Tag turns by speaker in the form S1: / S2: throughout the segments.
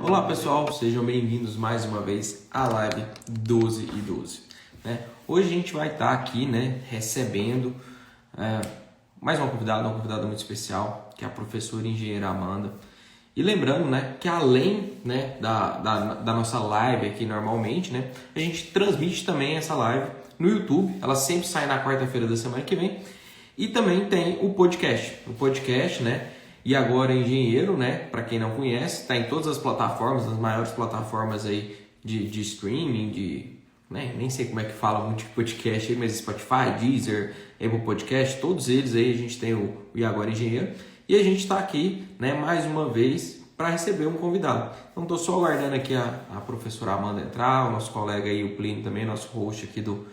S1: Olá pessoal, sejam bem-vindos mais uma vez à live 12 e 12. Hoje a gente vai estar aqui recebendo mais uma convidada muito especial, que é a professora engenheira Amanda. E lembrando que além da nossa live aqui normalmente, a gente transmite também essa live no YouTube. Ela sempre sai na quarta-feira da semana que vem. E também tem o podcast. E agora engenheiro, para quem não conhece, está em todas as plataformas, as maiores plataformas aí de streaming, nem sei como é que fala muito de podcast aí, mas Spotify, Deezer, Apple Podcast, todos eles aí a gente tem o E Agora Engenheiro. E a gente está aqui, mais uma vez para receber um convidado. Então estou só aguardando aqui a professora Amanda entrar, o nosso colega aí, o Plínio também, nosso host aqui do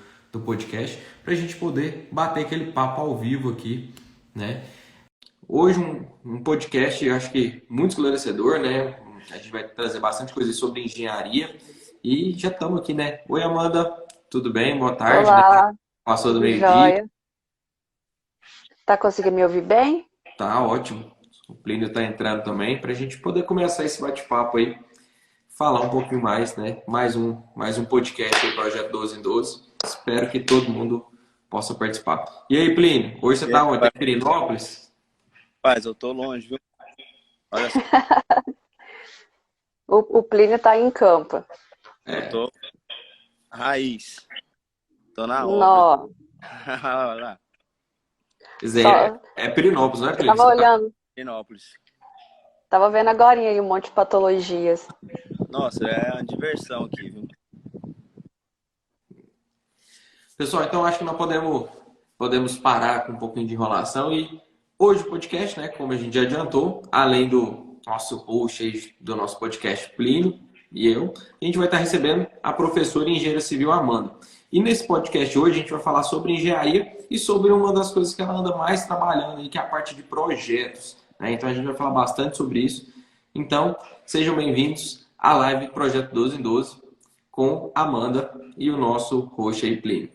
S1: podcast, para a gente poder bater aquele papo ao vivo aqui, Hoje um podcast, eu acho que muito esclarecedor, A gente vai trazer bastante coisa sobre engenharia e já estamos aqui, Oi, Amanda, tudo bem? Boa tarde,
S2: Olá,
S1: Passou do
S2: tudo
S1: meio-dia.
S2: jóia? Tá conseguindo me ouvir bem?
S1: Tá ótimo. O Plínio tá entrando também para a gente poder começar esse bate-papo aí, falar um pouquinho mais, Mais um podcast aí, Projeto 12 em 12. Espero que todo mundo possa participar. E aí, Plínio, hoje você
S3: E
S1: tá
S3: aí,
S1: onde? Tá em Pirenópolis?
S3: rapaz, eu tô longe, viu? Olha só,
S2: O Plínio tá em campo.
S3: eu tô raiz. Tô na obra.
S2: Nó,
S3: Olha lá,
S1: Quer dizer,
S2: só,
S1: é Pirenópolis, não é,
S2: eu
S1: Plínio?
S2: tava
S1: Você tá...
S2: olhando,
S3: Pinópolis.
S2: tava vendo agorinha aí um monte de patologias.
S3: Nossa, é uma diversão aqui, viu?
S1: Pessoal, então acho que nós podemos parar com um pouquinho de enrolação e hoje o podcast, como a gente já adiantou, além do nosso host aí, do nosso podcast Plínio e eu, a gente vai estar recebendo a professora e engenheira civil Amanda. E nesse podcast hoje a gente vai falar sobre engenharia e sobre uma das coisas que ela anda mais trabalhando aí, que é a parte de projetos, Então a gente vai falar bastante sobre isso. Então, sejam bem-vindos à live Projeto 12 em 12 com Amanda e o nosso host aí, Plínio.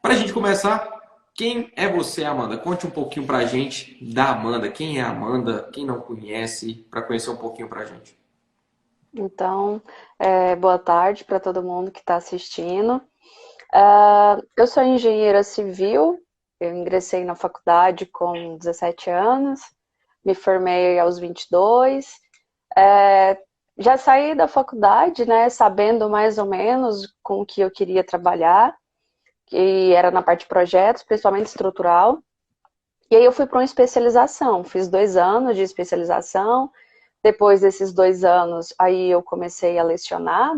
S1: Para a gente começar, quem é você, Amanda? Conte um pouquinho para a gente da Amanda. Quem é a Amanda? Quem não conhece, para conhecer um pouquinho para a gente.
S2: Então, boa tarde para todo mundo que está assistindo. Eu sou engenheira civil, eu ingressei na faculdade com 17 anos, me formei aos 22. Já saí da faculdade, sabendo mais ou menos com o que eu queria trabalhar, que era na parte de projetos, principalmente estrutural. E aí eu fui para uma especialização, fiz 2 anos de especialização. Depois desses 2 anos, aí eu comecei a lecionar,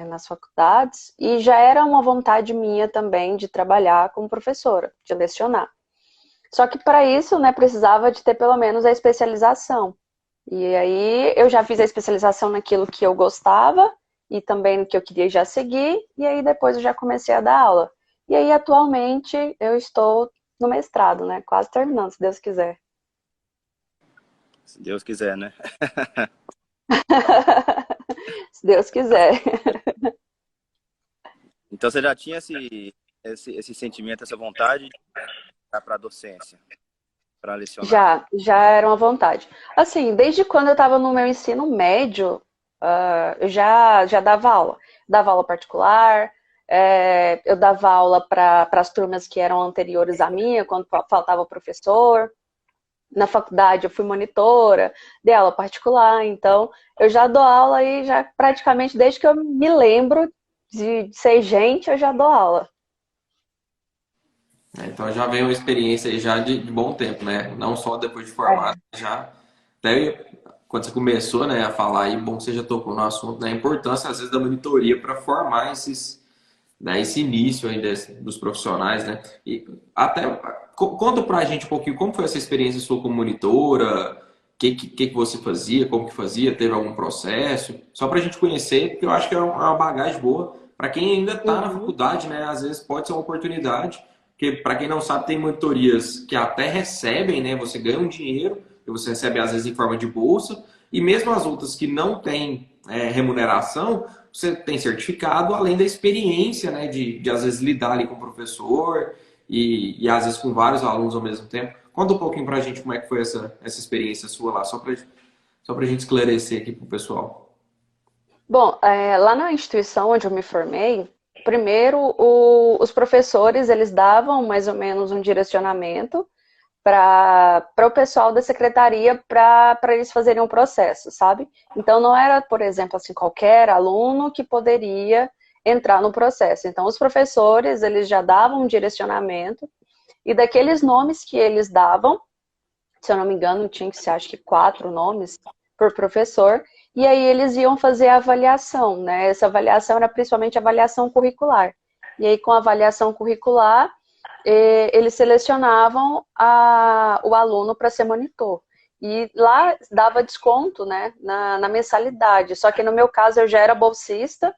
S2: nas faculdades, e já era uma vontade minha também de trabalhar como professora, de lecionar. Só que para isso, precisava de ter pelo menos a especialização. E aí eu já fiz a especialização naquilo que eu gostava e também no que eu queria já seguir, e aí depois eu já comecei a dar aula. E aí atualmente eu estou no mestrado, quase terminando, se Deus quiser.
S3: Se Deus quiser, né?
S2: Se Deus quiser.
S3: Então você já tinha esse sentimento, essa vontade de ir para a docência, para lecionar.
S2: Já era uma vontade. Assim, desde quando eu estava no meu ensino médio, eu já dava aula. Dava aula particular, eu dava aula para as turmas que eram anteriores à minha, quando faltava professor. Na faculdade eu fui monitora, dei aula particular, então eu já dou aula aí já praticamente desde que eu me lembro de ser gente, eu já dou aula.
S1: Então já vem uma experiência aí já de bom tempo, Não só depois de formado,
S2: É.
S1: já até quando você começou, a falar aí, bom que você já tocou no assunto, A importância às vezes da monitoria para formar esse início aí dos profissionais, E até conta pra gente um pouquinho como foi essa experiência sua como monitora, o que você fazia, como que fazia, teve algum processo, só pra gente conhecer, porque eu acho que é uma bagagem boa para quem ainda está na
S2: Uhum.
S1: faculdade, Às vezes pode ser uma oportunidade, porque para quem não sabe, tem monitorias que até recebem, Você ganha um dinheiro, e você recebe às vezes em forma de bolsa, e mesmo as outras que não têm remuneração, você tem certificado, além da experiência, né, de às vezes lidar ali com o professor e às vezes com vários alunos ao mesmo tempo. Conta um pouquinho pra gente como é que foi essa experiência sua lá, só pra gente esclarecer aqui pro pessoal.
S2: Bom, lá na instituição onde eu me formei, primeiro os professores eles davam mais ou menos um direcionamento para o pessoal da secretaria para eles fazerem um processo, sabe? Então não era, por exemplo, assim, qualquer aluno que poderia entrar no processo. Então os professores eles já davam um direcionamento e daqueles nomes que eles davam, se eu não me engano, tinha que ser acho que 4 nomes por professor, e aí eles iam fazer a avaliação, né? Essa avaliação era principalmente avaliação curricular. E aí com a avaliação curricular, eles selecionavam o aluno para ser monitor. E lá dava desconto, né, na mensalidade. Só que no meu caso eu já era bolsista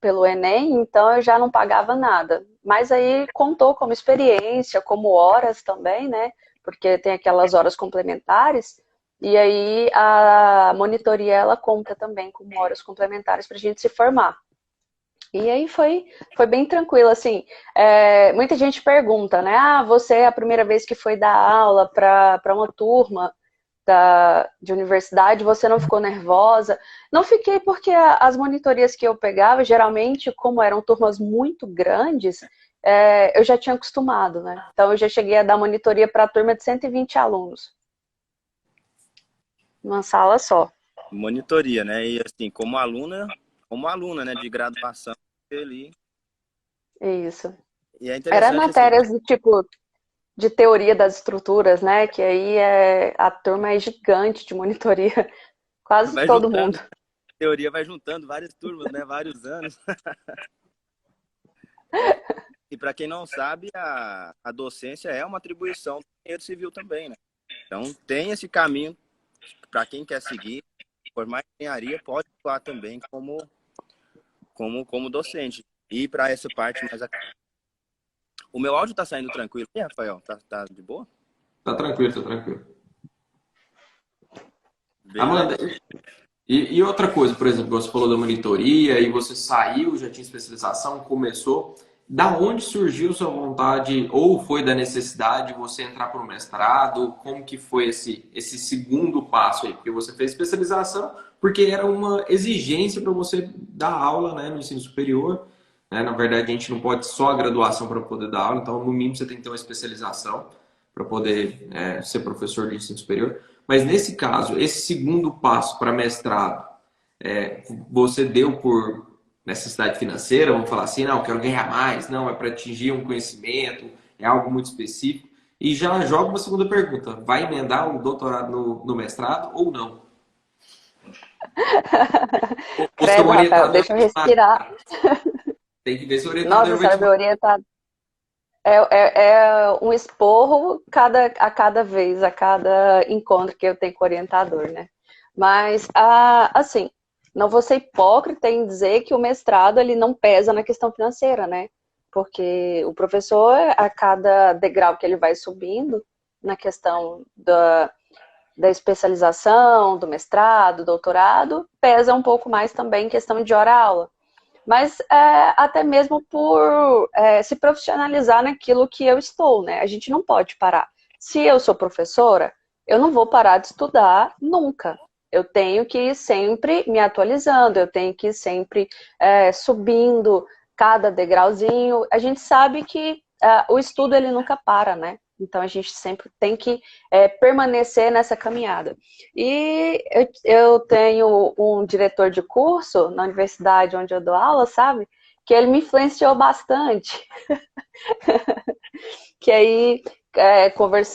S2: pelo Enem, então eu já não pagava nada. Mas aí contou como experiência, como horas também, né? Porque tem aquelas horas complementares. E aí a monitoria ela conta também como horas complementares para a gente se formar. E aí foi bem tranquilo, assim, muita gente pergunta, né, você é a primeira vez que foi dar aula para uma turma de universidade, você não ficou nervosa? Não fiquei porque as monitorias que eu pegava, geralmente, como eram turmas muito grandes, eu já tinha acostumado, né, então eu já cheguei a dar monitoria para a turma de 120 alunos, numa sala só.
S3: Monitoria, né? E assim, como aluna, né, de graduação ali.
S2: Isso.
S3: E é
S2: Era
S3: interessante assim,
S2: matérias do tipo de teoria das estruturas, né? Que aí a turma é gigante de monitoria, quase
S3: vai
S2: todo
S3: juntando,
S2: mundo.
S3: a teoria vai juntando várias turmas, né, vários anos. E para quem não sabe, a docência é uma atribuição do engenheiro civil também, né? Então tem esse caminho para quem quer seguir, formar engenharia, pode atuar também como docente. E para essa parte mais o meu áudio tá saindo tranquilo, e Rafael? Tá de boa?
S1: Tá tranquilo, tá tranquilo. Amanda,
S3: Beleza.
S1: e outra coisa, por exemplo, você falou da monitoria e você saiu, já tinha especialização, começou. Da onde surgiu sua vontade, ou foi da necessidade de você entrar para o mestrado? Como que foi esse segundo passo aí? Porque você fez especialização porque era uma exigência para você dar aula, né, no ensino superior. Né? Na verdade, a gente não pode só a graduação para poder dar aula, então no mínimo você tem que ter uma especialização para poder ser professor de ensino superior. Mas nesse caso, esse segundo passo para mestrado, você deu por necessidade financeira, vamos falar assim, não, eu quero ganhar mais, não, é para atingir um conhecimento, é algo muito específico. E já joga uma segunda pergunta, vai emendar o doutorado no mestrado ou não? O seu
S2: Credo, Rafael,
S1: orientador
S2: deixa eu respirar.
S1: tem que ver se o orientador
S2: Nossa
S1: vai te
S2: senhora, meu
S1: mandar.
S2: orientador. É um esporro a cada vez, a cada encontro que eu tenho com o orientador, né? Mas, assim, não vou ser hipócrita em dizer que o mestrado ele não pesa na questão financeira, né? Porque o professor, a cada degrau que ele vai subindo, na questão da especialização, do mestrado, doutorado, pesa um pouco mais também em questão de hora-aula. Mas até mesmo por se profissionalizar naquilo que eu estou, né? A gente não pode parar. Se eu sou professora, eu não vou parar de estudar nunca. Eu tenho que ir sempre me atualizando, eu tenho que ir sempre subindo cada degrauzinho. A gente sabe que o estudo ele nunca para, né? Então a gente sempre tem que permanecer nessa caminhada. E eu tenho um diretor de curso na universidade onde eu dou aula, sabe? Que ele me influenciou bastante. Que aí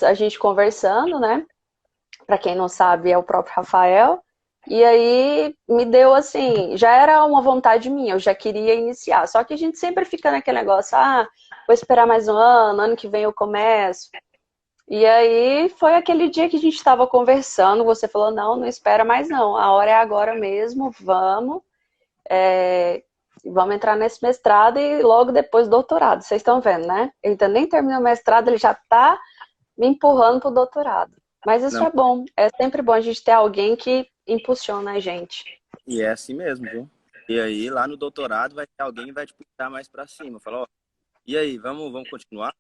S2: a gente conversando, né? Para quem não sabe, é o próprio Rafael. E aí me deu assim, já era uma vontade minha, eu já queria iniciar. Só que a gente sempre fica naquele negócio, vou esperar mais um ano que vem eu começo. E aí foi aquele dia que a gente estava conversando, você falou, não espera mais não, a hora é agora mesmo, vamos entrar nesse mestrado e logo depois doutorado, vocês estão vendo, né? Ele ainda nem terminou o mestrado, ele já está me empurrando para o doutorado. Mas isso
S3: Não,
S2: é bom. É sempre bom a gente ter alguém que impulsiona a gente.
S3: e é assim mesmo, viu? E aí, lá no doutorado, vai ter alguém que vai te puxar mais para cima. Falar, ó, e aí, vamos continuar?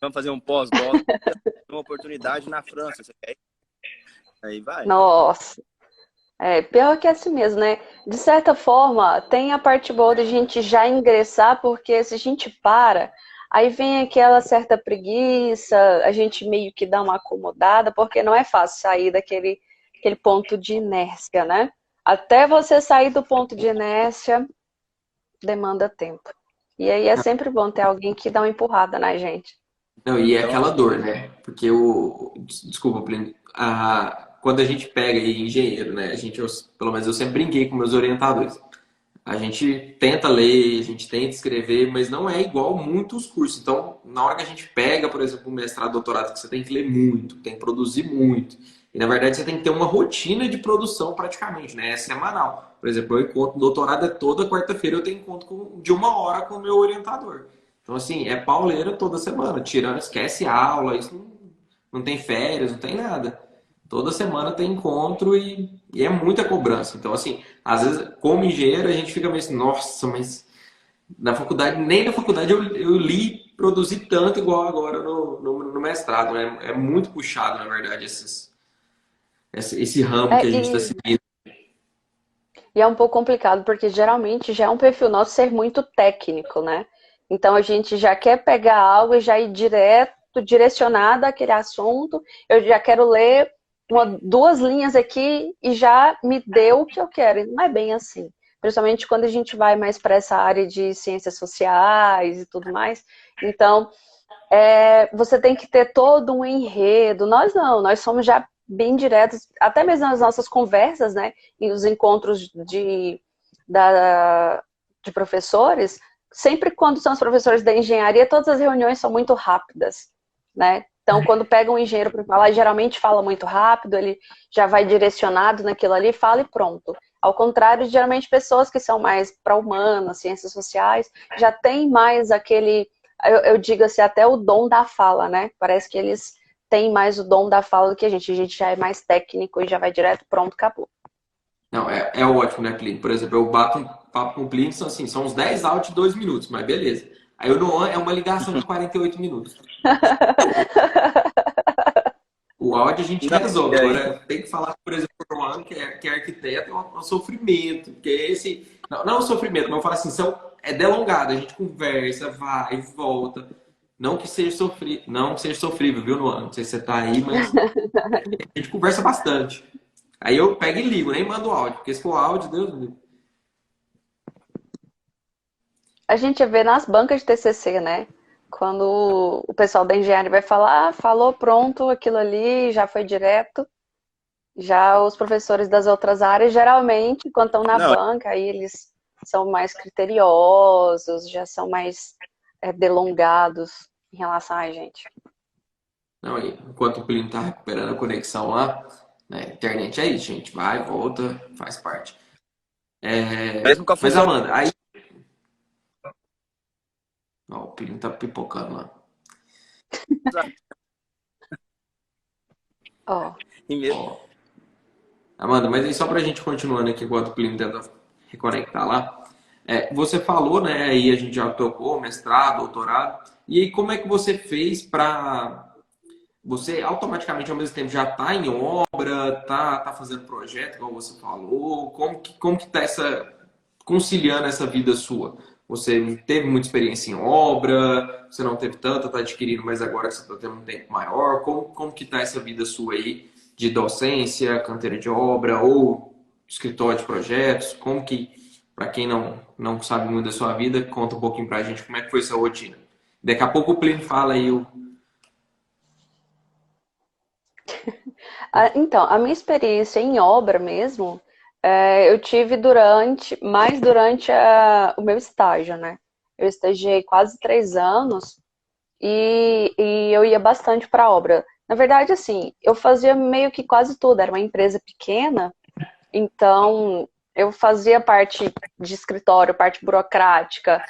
S3: Vamos fazer um pós-doc? Uma oportunidade na França, você quer ir? Aí vai.
S2: Nossa. Pior que é assim mesmo, né? De certa forma, tem a parte boa da gente já ingressar, porque se a gente para, aí vem aquela certa preguiça, a gente meio que dá uma acomodada, porque não é fácil sair aquele ponto de inércia, né? Até você sair do ponto de inércia, demanda tempo. E aí é sempre bom ter alguém que dá uma empurrada na gente.
S1: Não, e é
S3: Então,
S1: aquela dor, né? Porque desculpa, Plínio, quando a gente pega aí engenheiro, né? Pelo menos eu sempre brinquei com meus orientadores. A gente tenta ler, a gente tenta escrever, mas não é igual muitos cursos. Então, na hora que a gente pega, por exemplo, um mestrado, doutorado, que você tem que ler muito, tem que produzir muito. E, na verdade, você tem que ter uma rotina de produção praticamente, né? É semanal. Por exemplo, eu encontro, doutorado é toda quarta-feira, eu tenho encontro de 1 hora com o meu orientador. Então, assim, é pauleira toda semana. Tirando, esquece aula, isso não tem férias, não tem nada. Toda semana tem encontro e é muita cobrança. Então, assim, às vezes, como engenheiro, a gente fica meio assim, nossa, mas na faculdade, nem na faculdade eu li, produzi tanto igual agora no mestrado, né? É muito puxado, na verdade, esse ramo que a
S2: É,
S1: gente está
S2: e,
S1: seguindo.
S2: e é um pouco complicado, porque geralmente já é um perfil nosso ser muito técnico, né? Então a gente já quer pegar algo e já ir direto, direcionado àquele assunto. Eu já quero ler duas linhas aqui e já me deu o que eu quero. E não é bem assim. Principalmente quando a gente vai mais para essa área de ciências sociais e tudo mais. Então, você tem que ter todo um enredo. Nós não, nós somos já bem diretos, até mesmo nas nossas conversas, né? E os encontros da, de professores, sempre quando são os professores da engenharia, todas as reuniões são muito rápidas, né? Então, quando pega um engenheiro para falar, geralmente fala muito rápido, ele já vai direcionado naquilo ali, fala e pronto. Ao contrário, geralmente pessoas que são mais para humanas, ciências sociais, já tem mais aquele, eu digo assim, até o dom da fala, né? Parece que eles têm mais o dom da fala do que a gente já é mais técnico e já vai direto, pronto, acabou.
S1: Não, é ótimo, né, Plínio? Por exemplo, eu bato um papo com o Plínio, são uns 10 áudios de 2 minutos, mas beleza. Aí o Noan é uma ligação de 48 minutos. O áudio a gente
S3: não,
S1: resolve.
S3: e aí,
S1: Agora, tem que falar, por exemplo, para o ano que é arquiteto, é um sofrimento. Porque esse. Não é um sofrimento, mas eu falo assim, é delongado. A gente conversa, vai e volta. Não que seja sofrível, não que seja sofrível, viu, Noan? Não sei se você tá aí, mas a gente conversa bastante. Aí eu pego e ligo, nem mando áudio, porque se for áudio, Deus me livre.
S2: A gente vê nas bancas de TCC, né? Quando o pessoal da engenharia vai falar, falou, pronto, aquilo ali já foi direto. Já os professores das outras áreas, geralmente, quando estão na
S3: não,
S2: banca, aí eles são mais criteriosos, já são mais delongados em relação a gente.
S1: Não, aí, enquanto o Plínio tá recuperando a conexão lá, né, internet é isso, gente. Vai, volta, faz parte.
S3: mesmo com a
S1: Mas,
S3: função.
S1: Amanda, aí. Ó, o Plínio tá pipocando lá.
S2: Ó,
S3: E mesmo,
S1: Ó, Amanda, mas aí só pra gente continuando aqui enquanto o Plínio tenta reconectar lá. Você falou, né? Aí a gente já tocou, mestrado, doutorado. E aí, como é que você fez para você automaticamente ao mesmo tempo já está em obra, tá fazendo projeto, igual você falou? Como que tá conciliando essa vida sua? Você teve muita experiência em obra, você não teve tanta, está adquirindo, mas agora que você está tendo um tempo maior. Como que tá essa vida sua aí de docência, canteira de obra ou escritório de projetos? Como que, para quem não sabe muito da sua vida, conta um pouquinho para a gente como é que foi essa rotina. Daqui a pouco o Plínio fala aí
S2: então, a minha experiência em obra mesmo, eu tive mais durante o meu estágio, né? Eu estagiei quase 3 anos e eu ia bastante para obra. Na verdade, assim, eu fazia meio que quase tudo. Era uma empresa pequena, então eu fazia parte de escritório, parte burocrática,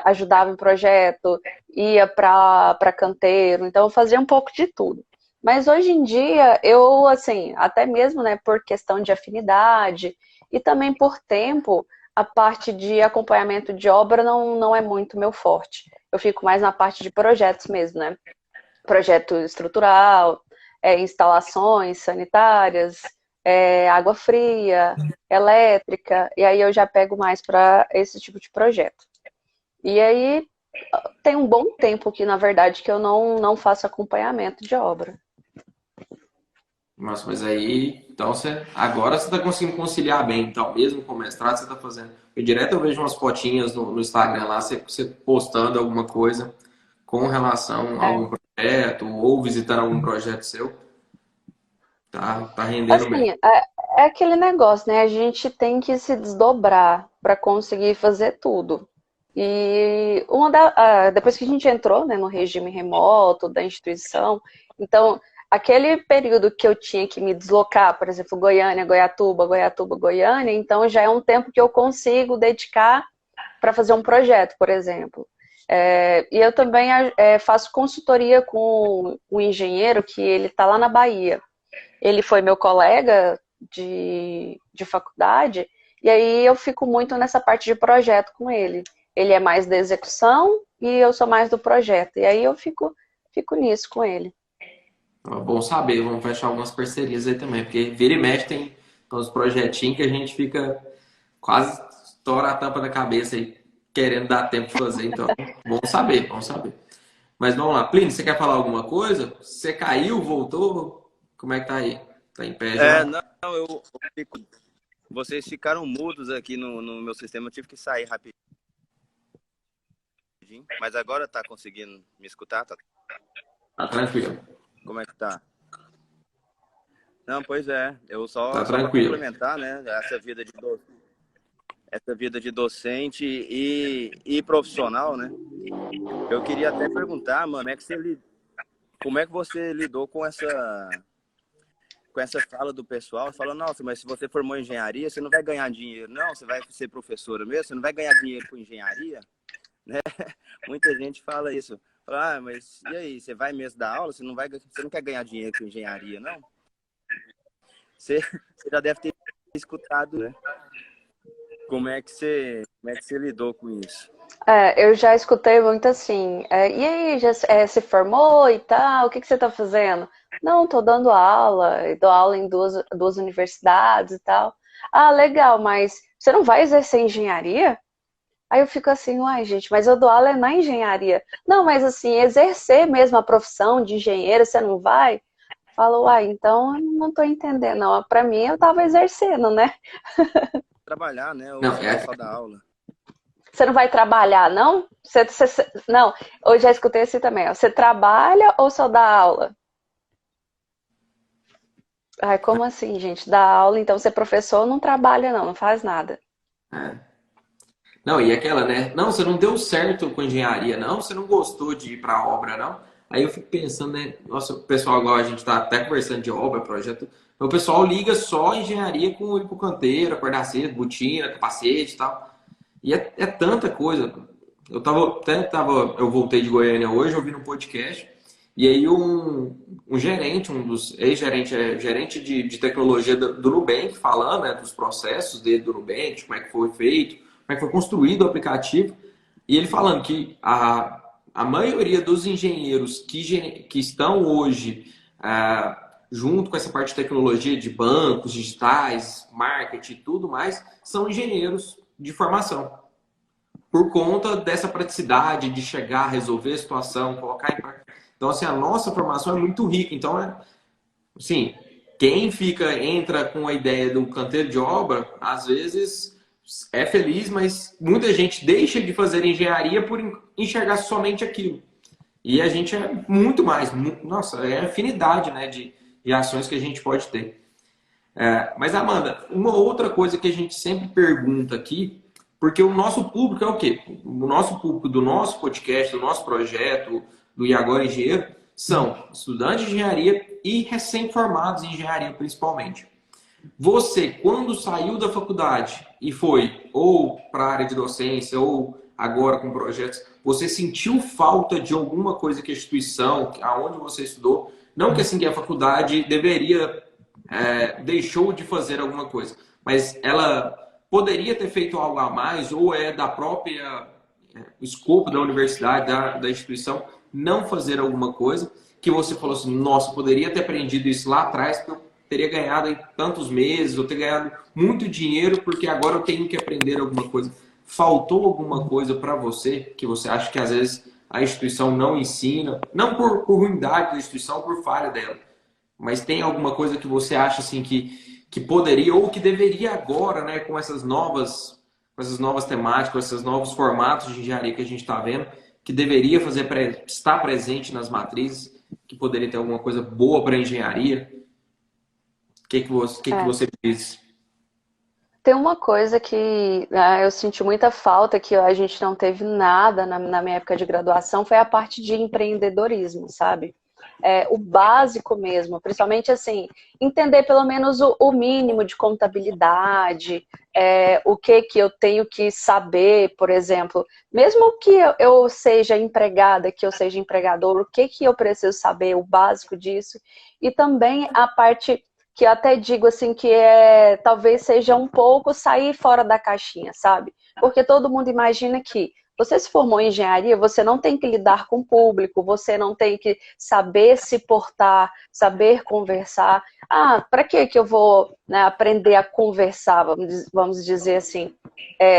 S2: ajudava em projeto, ia para canteiro. Então eu fazia um pouco de tudo. Mas hoje em dia, eu, assim, até mesmo, né, por questão de afinidade e também por tempo, a parte de acompanhamento de obra não é muito meu forte. Eu fico mais na parte de projetos mesmo, né? Projeto estrutural, instalações sanitárias, água fria, elétrica, e aí eu já pego mais para esse tipo de projeto. E aí tem um bom tempo que, na verdade, que eu não faço acompanhamento de obra.
S1: Nossa, mas aí, então agora você está conseguindo conciliar bem, então, mesmo com o mestrado, você está fazendo. Direto eu vejo umas fotinhas no Instagram lá, você postando alguma coisa com relação a algum projeto ou visitando algum projeto seu, tá rendendo bem.
S2: Assim, é aquele negócio, né? A gente tem que se desdobrar para conseguir fazer tudo. E depois que a gente entrou, né, no regime remoto da instituição, então aquele período que eu tinha que me deslocar, por exemplo, Goiânia, Goiatuba, Goiatuba, Goiânia, então já é um tempo que eu consigo dedicar para fazer um projeto, por exemplo. E eu também faço consultoria com um engenheiro que ele está lá na Bahia. Ele foi meu colega de faculdade, e aí eu fico muito nessa parte de projeto com ele. Ele é mais da execução e eu sou mais do projeto. E aí eu fico nisso com ele.
S1: Bom saber, vamos fechar algumas parcerias aí também, porque vira e mexe tem uns projetinhos que a gente fica quase estoura a tampa da cabeça aí, querendo dar tempo de fazer. Então, bom saber, bom saber. Mas vamos lá, Plínio, você quer falar alguma coisa? Você caiu, voltou? Como é que tá aí? Tá em pé já?
S3: Não, eu fico... Vocês ficaram mudos aqui no meu sistema, eu tive que sair rapidinho. Mas agora tá conseguindo me escutar?
S1: Tá tranquilo.
S3: Como é que tá? Não, pois é. Eu só
S1: Tá
S3: para
S1: tranquilo.
S3: complementar, né? Essa vida de docente e profissional, né? Eu queria até perguntar, mano, como é que você lidou com essa fala do pessoal, falando, nossa, mas se você formou em engenharia, você não vai ganhar dinheiro, não, você vai ser professora mesmo, você não vai ganhar dinheiro com engenharia, né? Muita gente fala isso. Fala, mas e aí, você vai mesmo dar aula? Você não quer ganhar dinheiro com engenharia, não? Você já deve ter escutado, né? Como é que você lidou com isso?
S2: Eu já escutei muito assim, e aí, já se formou e tal, o que você tá fazendo? Não, tô dando aula, dou aula em duas universidades e tal. Ah, legal, mas você não vai exercer engenharia? Aí eu fico assim, uai, gente, mas eu dou aula na engenharia. Não, mas assim, exercer mesmo a profissão de engenheiro, você não vai? Falo, uai, então eu não tô entendendo, não. Pra mim, eu tava exercendo, né?
S3: Trabalhar, né? Ou
S1: Não,
S3: você vai só dar aula?
S2: Você não vai trabalhar, não? Não, eu já escutei assim também, ó. Você trabalha ou só dá aula? Ai, como assim, gente? Dá aula, então ser professor não trabalha, não faz nada.
S1: É. Não, e aquela, né? Não, você não deu certo com engenharia, não? Você não gostou de ir para obra, não? Aí eu fico pensando, né? Nossa, o pessoal agora, a gente tá até conversando de obra, projeto. O pessoal liga só a engenharia com ir pro canteiro, acordar cedo, botina, capacete e tal. E é tanta coisa. Eu voltei de Goiânia hoje, ouvi no podcast, e aí um gerente, um dos ex-gerentes, gerente de tecnologia do Nubank, falando, né, dos processos dele do Nubank, como é que foi feito, como é que foi construído o aplicativo, e ele falando que a maioria dos engenheiros que estão hoje junto com essa parte de tecnologia de bancos digitais, marketing e tudo mais, são engenheiros de formação. Por conta dessa praticidade de chegar, resolver a situação, colocar em prática. Então, assim, a nossa formação é muito rica. Então, assim, quem entra com a ideia do canteiro de obra, às vezes é feliz, mas muita gente deixa de fazer engenharia por enxergar somente aquilo. E a gente é muito mais. Nossa, é a afinidade, né, de ações que a gente pode ter. Mas, Amanda, uma outra coisa que a gente sempre pergunta aqui, porque o nosso público é o quê? O nosso público do nosso podcast, do nosso projeto, do E Agora Engenheiro, são estudantes de engenharia e recém-formados em engenharia, principalmente. Você, quando saiu da faculdade e foi ou para a área de docência ou agora com projetos, você sentiu falta de alguma coisa que a instituição, aonde você estudou, Não que assim que a faculdade deveria deixou de fazer alguma coisa, mas ela poderia ter feito algo a mais ou é da própria escopo da universidade, da instituição, não fazer alguma coisa que você falou assim, nossa, poderia ter aprendido isso lá atrás, porque eu teria ganhado em tantos meses, eu teria ganhado muito dinheiro, porque agora eu tenho que aprender alguma coisa. Faltou alguma coisa para você que você acha que às vezes a instituição não ensina, não por ruindade da instituição, por falha dela, mas tem alguma coisa que você acha assim que poderia ou que deveria agora, né, com essas novas temáticas, com esses novos formatos de engenharia que a gente está vendo, que deveria estar presente nas matrizes, que poderia ter alguma coisa boa para a engenharia? O que você diz?
S2: Tem uma coisa que eu senti muita falta, que a gente não teve nada na minha época de graduação, foi a parte de empreendedorismo, sabe? O básico mesmo, principalmente assim, entender pelo menos o mínimo de contabilidade, o que eu tenho que saber, por exemplo, mesmo que eu seja empregada, que eu seja empregador, o que eu preciso saber, o básico disso, e também a parte que eu até digo assim que talvez seja um pouco sair fora da caixinha, sabe? Porque todo mundo imagina que você se formou em engenharia, você não tem que lidar com o público, você não tem que saber se portar, saber conversar. Para que eu vou, né, aprender a conversar, vamos dizer assim?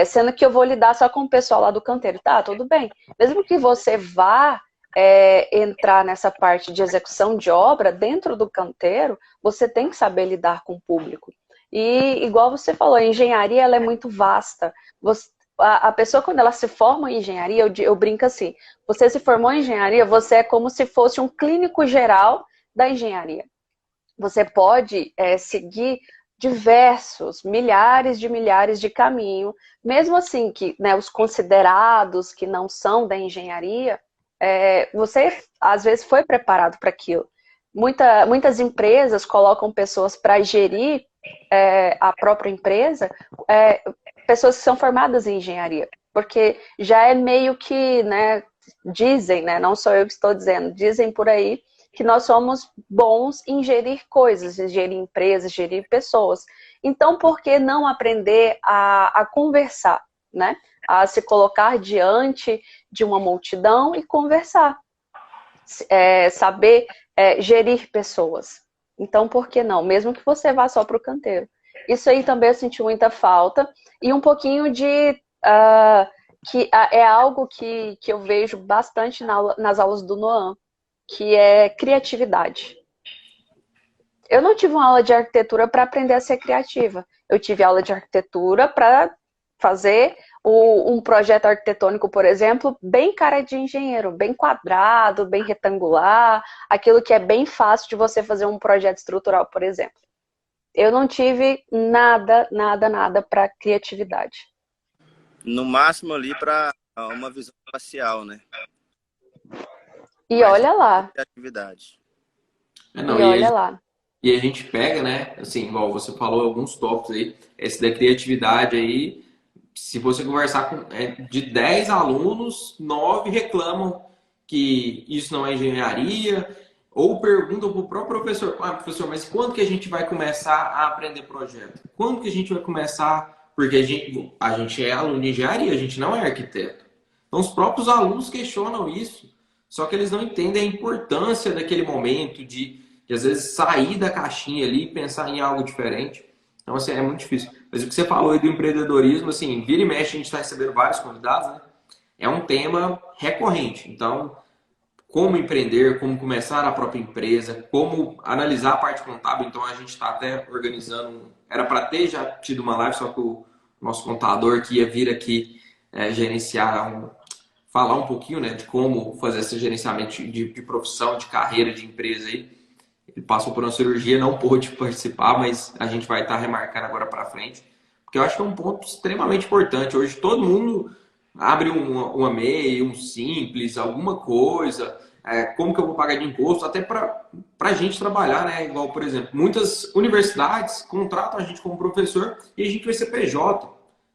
S2: Sendo que eu vou lidar só com o pessoal lá do canteiro. Tá, tudo bem. Mesmo que você vá entrar nessa parte de execução de obra, dentro do canteiro, você tem que saber lidar com o público. E, igual você falou, a engenharia ela é muito vasta. A pessoa, quando ela se forma em engenharia, eu brinco assim, você se formou em engenharia, você é como se fosse um clínico geral da engenharia. Você pode seguir milhares de caminhos, mesmo assim que, né, os considerados que não são da engenharia, você às vezes foi preparado para aquilo. Muitas empresas colocam pessoas para gerir a própria empresa, pessoas que são formadas em engenharia, porque já é meio que, né, dizem, né, não sou eu que estou dizendo, dizem por aí que nós somos bons em gerir coisas, em gerir empresas, gerir pessoas. Então, por que não aprender a conversar, né? A se colocar diante de uma multidão e conversar. Saber gerir pessoas. Então, por que não? Mesmo que você vá só para o canteiro. Isso aí também eu senti muita falta. E um pouquinho de... que é algo que eu vejo bastante nas aulas do Noam, que é criatividade. Eu não tive uma aula de arquitetura para aprender a ser criativa. Eu tive aula de arquitetura para fazer um projeto arquitetônico, por exemplo, bem cara de engenheiro, bem quadrado, bem retangular, aquilo que é bem fácil de você fazer um projeto estrutural, por exemplo. Eu não tive nada para criatividade.
S3: No máximo ali para uma visão espacial, né?
S2: E mas olha lá.
S3: Criatividade.
S1: Não, e olha lá. E a gente pega, né? Assim, igual você falou alguns tópicos aí, esse da criatividade aí, se você conversar com de 10 alunos, 9 reclamam que isso não é engenharia, ou perguntam para o próprio professor, professor, mas quando que a gente vai começar a aprender projeto? Quando que a gente vai começar? Porque a gente é aluno de engenharia, a gente não é arquiteto. Então os próprios alunos questionam isso, só que eles não entendem a importância daquele momento de às vezes sair da caixinha ali e pensar em algo diferente. Então, assim, é muito difícil. Mas o que você falou aí do empreendedorismo, assim, vira e mexe, a gente está recebendo vários convidados, né? É um tema recorrente. Então, como empreender, como começar a própria empresa, como analisar a parte contábil. Então, a gente está até organizando... Era para ter já tido uma live, só que o nosso contador que ia vir aqui falar um pouquinho, né, de como fazer esse gerenciamento de profissão, de carreira, de empresa aí. Ele passou por uma cirurgia, não pôde participar, mas a gente vai estar remarcando agora para frente. Porque eu acho que é um ponto extremamente importante. Hoje todo mundo abre uma MEI, um Simples, alguma coisa. Como que eu vou pagar de imposto? Até para a gente trabalhar, né? Igual, por exemplo, muitas universidades contratam a gente como professor e a gente vai ser PJ.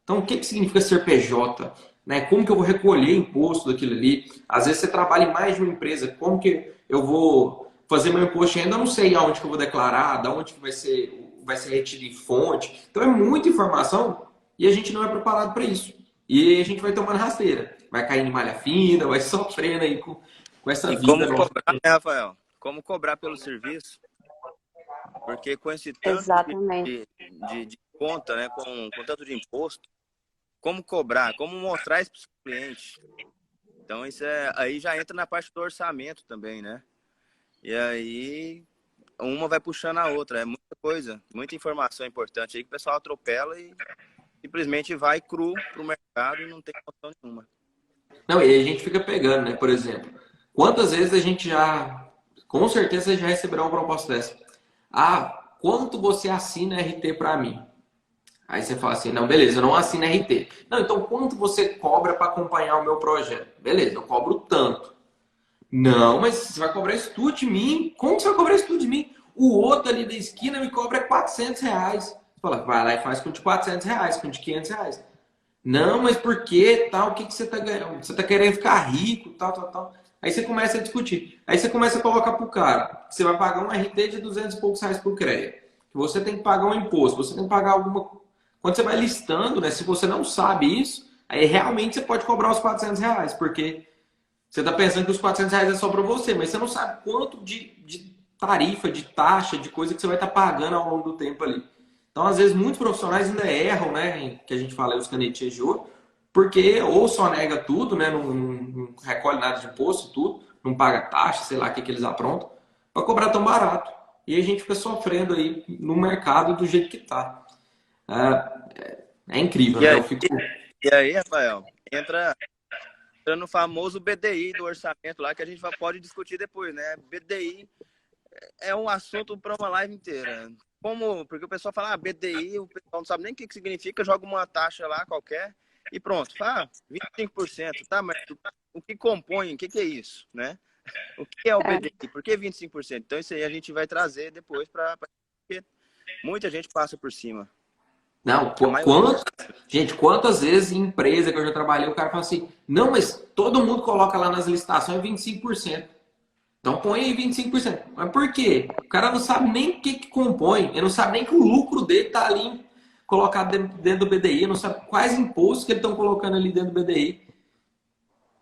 S1: Então, o que significa ser PJ? Né? Como que eu vou recolher imposto daquilo ali? Às vezes você trabalha em mais de uma empresa. Como que eu vou fazer meu imposto de renda, eu não sei aonde que eu vou declarar, da onde que vai ser retido em fonte. Então é muita informação e a gente não é preparado para isso. E a gente vai tomando rasteira, vai caindo em malha fina, vai sofrendo aí com essa
S3: E
S1: vida
S3: como
S1: nossa.
S3: cobrar, né, Rafael? Como cobrar pelo serviço? Porque com esse tanto
S2: Exatamente.
S3: de conta, né, com tanto de imposto, como cobrar, como mostrar isso para o cliente. Então, isso aí já entra na parte do orçamento também, né? E aí, uma vai puxando a outra. É muita coisa, muita informação importante aí que o pessoal atropela e simplesmente vai cru pro mercado e não tem noção nenhuma.
S1: Não, e aí a gente fica pegando, né? Por exemplo, quantas vezes a gente com certeza já recebeu uma proposta dessa. Ah, quanto você assina RT para mim? Aí você fala assim, não, beleza, eu não assino RT. Não, então quanto você cobra para acompanhar o meu projeto? Beleza, eu cobro tanto. Não, mas você vai cobrar isso tudo de mim? Como você vai cobrar isso tudo de mim? O outro ali da esquina me cobra R$ 400. Você fala, vai lá e faz com de R$ 400, com de R$ 500. Não, mas por que tal? O que você tá ganhando? Você tá querendo ficar rico, tal, tal, tal. Aí você começa a discutir. Aí você começa a colocar pro cara que você vai pagar um RT de 200 e poucos reais por CREA. Que você tem que pagar um imposto, você tem que pagar alguma. Quando você vai listando, né? Se você não sabe isso, aí realmente você pode cobrar os R$ 400, porque você tá pensando que os R$ 400 é só para você, mas você não sabe quanto de tarifa, de taxa, de coisa que você vai estar pagando ao longo do tempo ali. Então, às vezes, muitos profissionais ainda erram, né? Que a gente fala aí, os canetinhas de ouro, porque ou só nega tudo, né? Não recolhe nada de imposto, tudo, não paga taxa, sei lá o que eles aprontam, para cobrar tão barato. E a gente fica sofrendo aí no mercado do jeito que tá. É incrível,
S3: E
S1: né?
S3: aí,
S1: Eu fico.
S3: e aí, Rafael, entra no famoso BDI do orçamento lá, que a gente pode discutir depois, né? BDI é um assunto para uma live inteira. Porque o pessoal fala, BDI, o pessoal não sabe nem o que significa, joga uma taxa lá qualquer e pronto. Fala, 25%, tá? Mas o que compõe, o que é isso, né? O que é o
S2: É.
S3: BDI? Por que 25%? Então, isso aí a gente vai trazer depois porque muita gente passa por cima.
S1: Não,
S3: A maioria.
S1: gente, quantas vezes em empresa que eu já trabalhei, o cara fala assim, não, mas todo mundo coloca lá nas licitações 25%. Então põe aí 25%. Mas por quê? O cara não sabe nem o que compõe, ele não sabe nem que o lucro dele está ali colocado dentro do BDI, ele não sabe quais impostos que eles estão colocando ali dentro do BDI.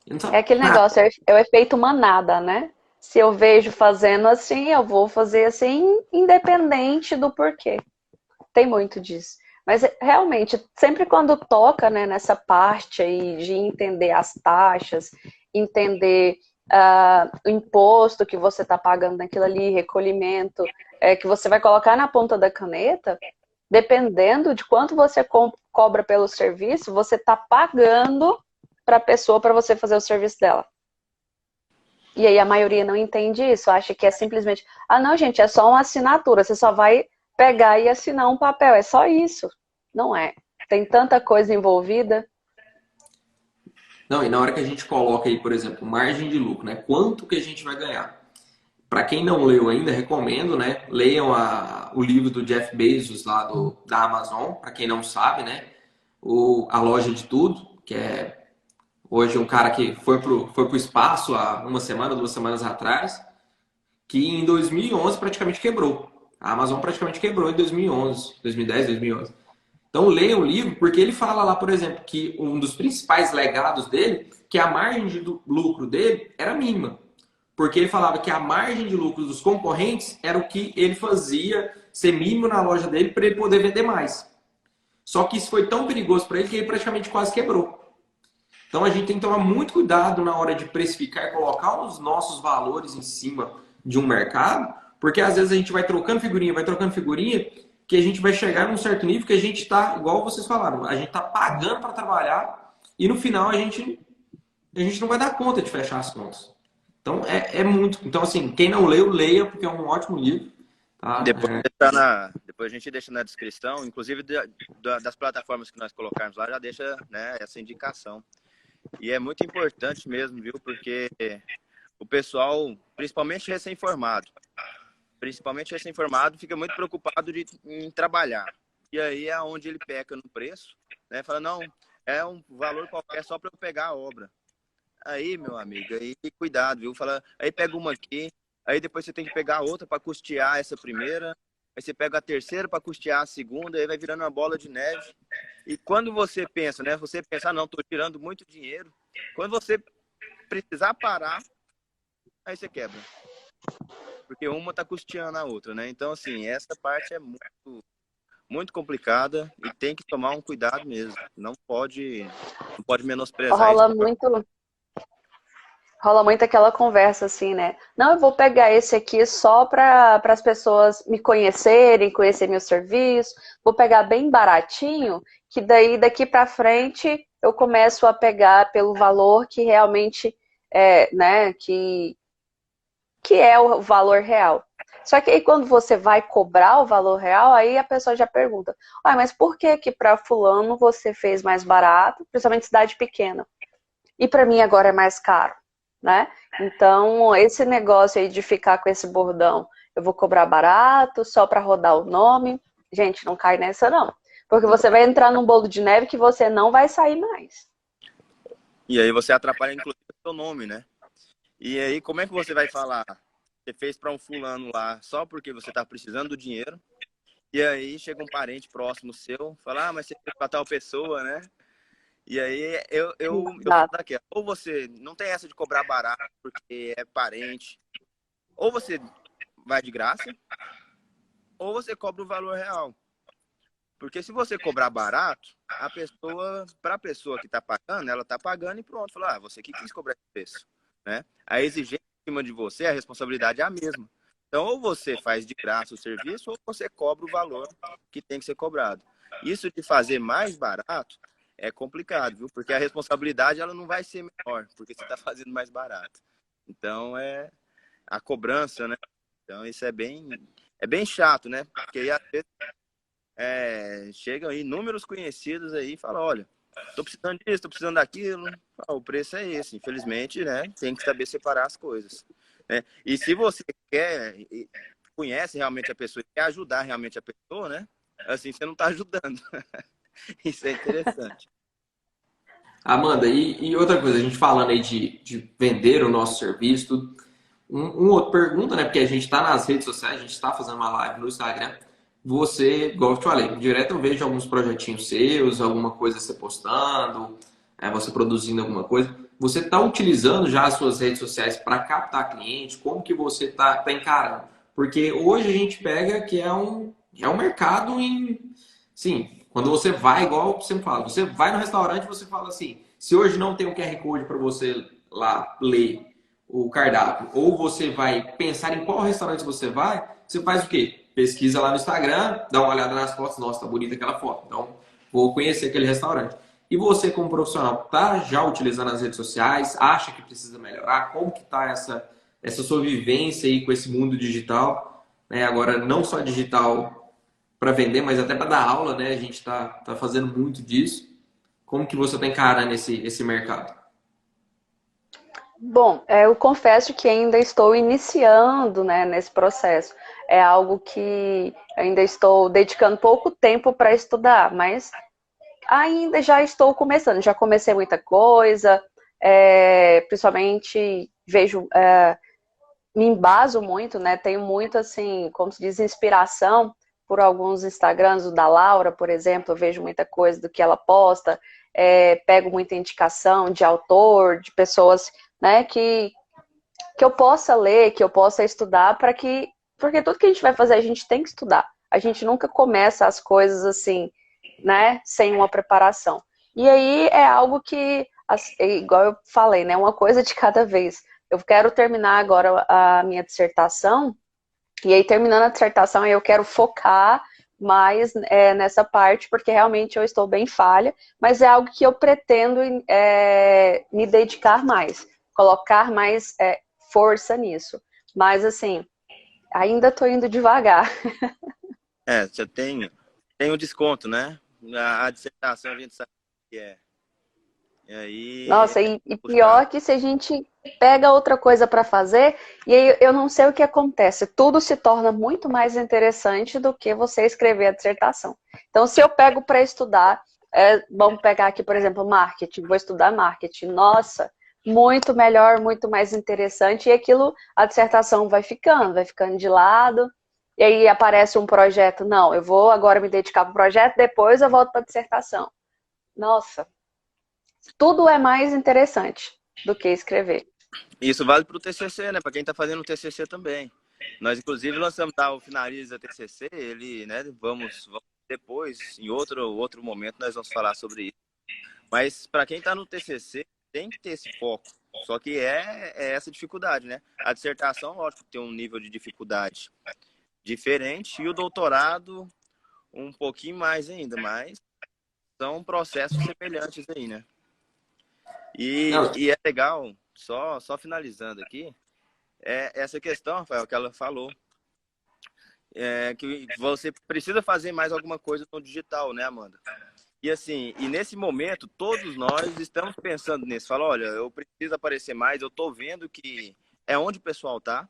S1: Ele não
S2: É
S1: sabe
S2: aquele
S1: nada.
S2: negócio, é o efeito manada, né? Se eu vejo fazendo assim, eu vou fazer assim, independente do porquê. Tem muito disso. Mas realmente, sempre quando toca, né, nessa parte aí de entender as taxas, entender o imposto que você está pagando naquilo ali, recolhimento, que você vai colocar na ponta da caneta, dependendo de quanto você cobra pelo serviço, você está pagando para a pessoa para você fazer o serviço dela. E aí a maioria não entende isso, acha que é simplesmente, não, gente, é só uma assinatura, você só vai pegar e assinar um papel, é só isso. Não é. Tem tanta coisa envolvida.
S1: Não, e na hora que a gente coloca aí, por exemplo, margem de lucro, né? Quanto que a gente vai ganhar? Para quem não leu ainda, recomendo, né? Leiam o livro do Jeff Bezos lá da Amazon, para quem não sabe, né? A Loja de Tudo, que é hoje um cara que foi pro espaço há uma semana, 2 semanas atrás, que em 2011 praticamente quebrou. A Amazon praticamente quebrou em 2011, 2010, 2011. Então leiam o livro, porque ele fala lá, por exemplo, que um dos principais legados dele, que a margem de lucro dele era mínima. Porque ele falava que a margem de lucro dos concorrentes era o que ele fazia ser mínimo na loja dele para ele poder vender mais. Só que isso foi tão perigoso para ele que ele praticamente quase quebrou. Então a gente tem que tomar muito cuidado na hora de precificar e colocar os nossos valores em cima de um mercado, porque às vezes a gente vai trocando figurinha, que a gente vai chegar num certo nível que a gente está, igual vocês falaram, a gente está pagando para trabalhar e no final a gente não vai dar conta de fechar as contas. Então é muito. Então, assim, quem não leu, leia, porque é um ótimo livro. Tá?
S3: Depois a gente deixa na descrição, inclusive das plataformas que nós colocarmos lá, já deixa, né, essa indicação. E é muito importante mesmo, viu? Porque o pessoal, principalmente recém-formado, fica muito preocupado em trabalhar. E aí é onde ele peca no preço, né? Fala, não, é um valor qualquer só para eu pegar a obra. Aí, meu amigo, aí cuidado, viu? Fala, aí pega uma aqui, aí depois você tem que pegar outra para custear essa primeira, aí você pega a terceira para custear a segunda, aí vai virando uma bola de neve. E quando você pensa, né? Você pensa, não, estou tirando muito dinheiro. Quando você precisar parar, aí você quebra. Porque uma está custeando a outra, né? Então, assim, essa parte é muito complicada e tem que tomar um cuidado mesmo. Não pode menosprezar isso.
S2: Rola muito aquela conversa assim, né? Não, eu vou pegar esse aqui só para as pessoas me conhecerem, conhecer meu serviço. Vou pegar bem baratinho, que daí daqui para frente eu começo a pegar pelo valor que realmente é, né? Que é o valor real. Só que aí quando você vai cobrar o valor real, aí a pessoa já pergunta, ah, mas por que que para fulano você fez mais barato, principalmente cidade pequena, e para mim agora é mais caro, né? Então, esse negócio aí de ficar com esse bordão, eu vou cobrar barato só para rodar o nome, gente, não cai nessa não. Porque você vai entrar num bolo de neve que você não vai sair mais.
S3: E aí você atrapalha, inclusive, o seu nome, né? E aí, como é que você vai falar? Você fez para um fulano lá só porque você tá precisando do dinheiro. E aí chega um parente próximo seu, fala, ah, mas você fez para tal pessoa, né? E aí eu falo daquela. Ou você não tem essa de cobrar barato porque é parente. Ou você vai de graça, ou você cobra o valor real. Porque se você cobrar barato, para a pessoa que está pagando, ela está pagando e pronto. Fala, ah, você que quis cobrar esse preço, né? A exigência em cima de você, a responsabilidade é a mesma. Então, ou você faz de graça o serviço, ou você cobra o valor que tem que ser cobrado. Isso de fazer mais barato é complicado, viu? Porque a responsabilidade ela não vai ser menor, porque você está fazendo mais barato. Então, é a cobrança, né? Então, isso é bem chato, né? Porque aí, às vezes, chegam aí inúmeros conhecidos aí e falam, olha, tô precisando disso, tô precisando daquilo. O preço é esse. Infelizmente, né? Tem que saber separar as coisas. Né? E se você conhece realmente a pessoa e quer ajudar realmente a pessoa, né? Assim, você não tá ajudando. Isso é interessante.
S1: Amanda, e outra coisa, a gente falando aí de vender o nosso serviço, tudo. Outro pergunta, né? Porque a gente está nas redes sociais, a gente está fazendo uma live no Instagram. Você, igual eu te falei, direto eu vejo alguns projetinhos seus, alguma coisa você postando, você produzindo alguma coisa. Você está utilizando já as suas redes sociais para captar cliente? Como que você está encarando? Porque hoje a gente pega que é um mercado em... Sim, quando você vai, igual eu sempre falo, você vai no restaurante e você fala assim, se hoje não tem um QR Code para você lá ler o cardápio, ou você vai pensar em qual restaurante você vai, você faz o quê? Pesquisa lá no Instagram, dá uma olhada nas fotos, nossa, tá bonita aquela foto, então vou conhecer aquele restaurante. E você, como profissional, tá já utilizando as redes sociais, acha que precisa melhorar? Como que tá essa sua vivência aí com esse mundo digital? Né? Agora, não só digital para vender, mas até para dar aula, né? A gente tá fazendo muito disso. Como que você está encarando esse mercado?
S2: Bom, eu confesso que ainda estou iniciando, né, nesse processo. É algo que ainda estou dedicando pouco tempo para estudar, mas ainda já estou começando. Já comecei muita coisa, principalmente vejo, me embaso muito, né? Tenho muito, assim, como se diz, inspiração por alguns Instagrams, o da Laura, por exemplo, eu vejo muita coisa do que ela posta, pego muita indicação de autor, de pessoas, né, que eu possa ler, que eu possa estudar, porque tudo que a gente vai fazer, a gente tem que estudar. A gente nunca começa as coisas assim, né, sem uma preparação. E aí é algo que, igual eu falei, né, uma coisa de cada vez. Eu quero terminar agora a minha dissertação, e aí terminando a dissertação eu quero focar mais nessa parte, porque realmente eu estou bem falha, mas é algo que eu pretendo me dedicar mais, colocar mais força nisso. Mas assim, ainda estou indo devagar.
S3: Você tem um desconto, né? A dissertação a gente sabe que é. E aí,
S2: Nossa, e pior que se a gente pega outra coisa para fazer, e aí eu não sei o que acontece. Tudo se torna muito mais interessante do que você escrever a dissertação. Então, se eu pego para estudar, vamos pegar aqui, por exemplo, marketing, vou estudar marketing. Nossa, muito melhor, muito mais interessante, e aquilo, a dissertação vai ficando de lado, e aí aparece um projeto, não, eu vou agora me dedicar para o projeto, depois eu volto para a dissertação. Nossa, tudo é mais interessante do que escrever.
S3: Isso vale para o TCC, né? Para quem está fazendo o TCC também. Nós, inclusive, lançamos o Finaliza TCC, ele, né? Vamos depois, em outro momento, nós vamos falar sobre isso. Mas para quem está no TCC, tem que ter esse foco. Só que é essa dificuldade, né? A dissertação, lógico, tem um nível de dificuldade diferente, e o doutorado um pouquinho mais ainda, mas são processos semelhantes aí, né? E é legal, só finalizando aqui, essa questão, Rafael, que ela falou, que você precisa fazer mais alguma coisa no digital, né, Amanda? E assim, e nesse momento, todos nós estamos pensando nisso. Fala, olha, eu preciso aparecer mais, eu tô vendo que é onde o pessoal tá,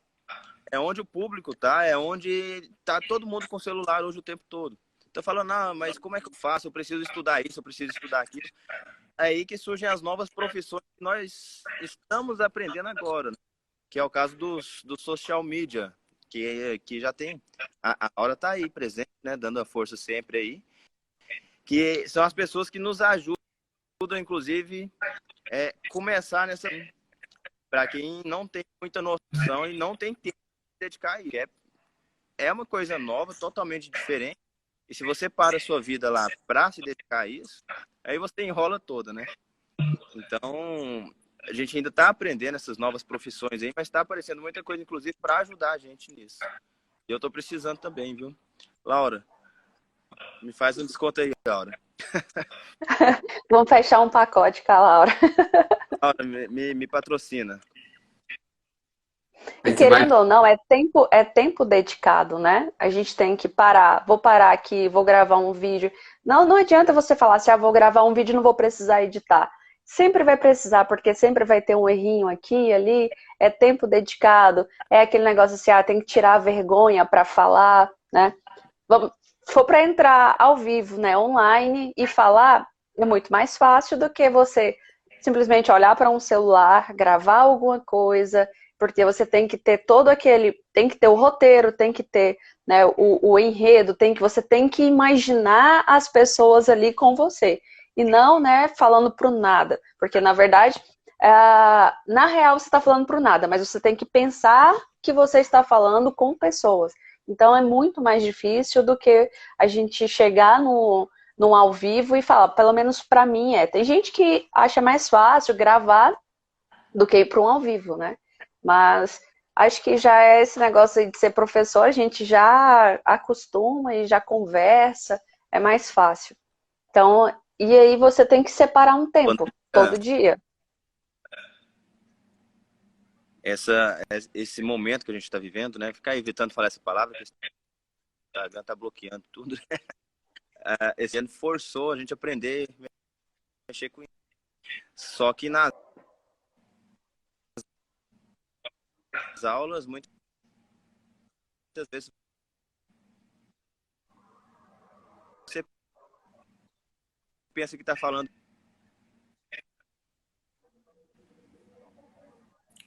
S3: é onde o público tá, é onde tá todo mundo com o celular hoje o tempo todo. Então falando, não, mas como é que eu faço? Eu preciso estudar isso, eu preciso estudar aquilo. É aí que surgem as novas profissões que nós estamos aprendendo agora, né? Que é o caso do social media, que já tem, a hora tá aí presente, né? Dando a força sempre aí. Que são as pessoas que nos ajudam, inclusive, começar nessa... Para quem não tem muita noção e não tem tempo de dedicar a isso. É uma coisa nova, totalmente diferente. E se você para a sua vida lá para se dedicar a isso, aí você enrola toda, né? Então, a gente ainda está aprendendo essas novas profissões aí, mas está aparecendo muita coisa, inclusive, para ajudar a gente nisso. E eu estou precisando também, viu? Laura, me faz um desconto aí, Laura.
S2: Vamos fechar um pacote com a Laura.
S3: Laura, me patrocina.
S2: E querendo ou não, é tempo dedicado, né? A gente tem que parar. Vou parar aqui, vou gravar um vídeo. Não adianta você falar assim, vou gravar um vídeo e não vou precisar editar. Sempre vai precisar, porque sempre vai ter um errinho aqui e ali. É tempo dedicado. É aquele negócio assim, tem que tirar a vergonha para falar, né? Se for para entrar ao vivo, né, online e falar, é muito mais fácil do que você simplesmente olhar para um celular, gravar alguma coisa, porque você tem que ter tem que ter o roteiro, tem que ter, né, o enredo, você tem que imaginar as pessoas ali com você. E não, né, falando pro nada. Porque, na verdade, na real você está falando pro nada, mas você tem que pensar que você está falando com pessoas. Então é muito mais difícil do que a gente chegar num ao vivo e falar, pelo menos para mim Tem gente que acha mais fácil gravar do que ir para um ao vivo, né? Mas acho que já é esse negócio de ser professor, a gente já acostuma e já conversa, é mais fácil. Então, e aí você tem que separar um tempo, todo dia.
S3: Esse momento que a gente está vivendo, né? Ficar evitando falar essa palavra, que o Instagram está bloqueando tudo. Esse ano forçou a gente a aprender a mexer com isso. Só que nas aulas, muitas vezes você pensa que está falando.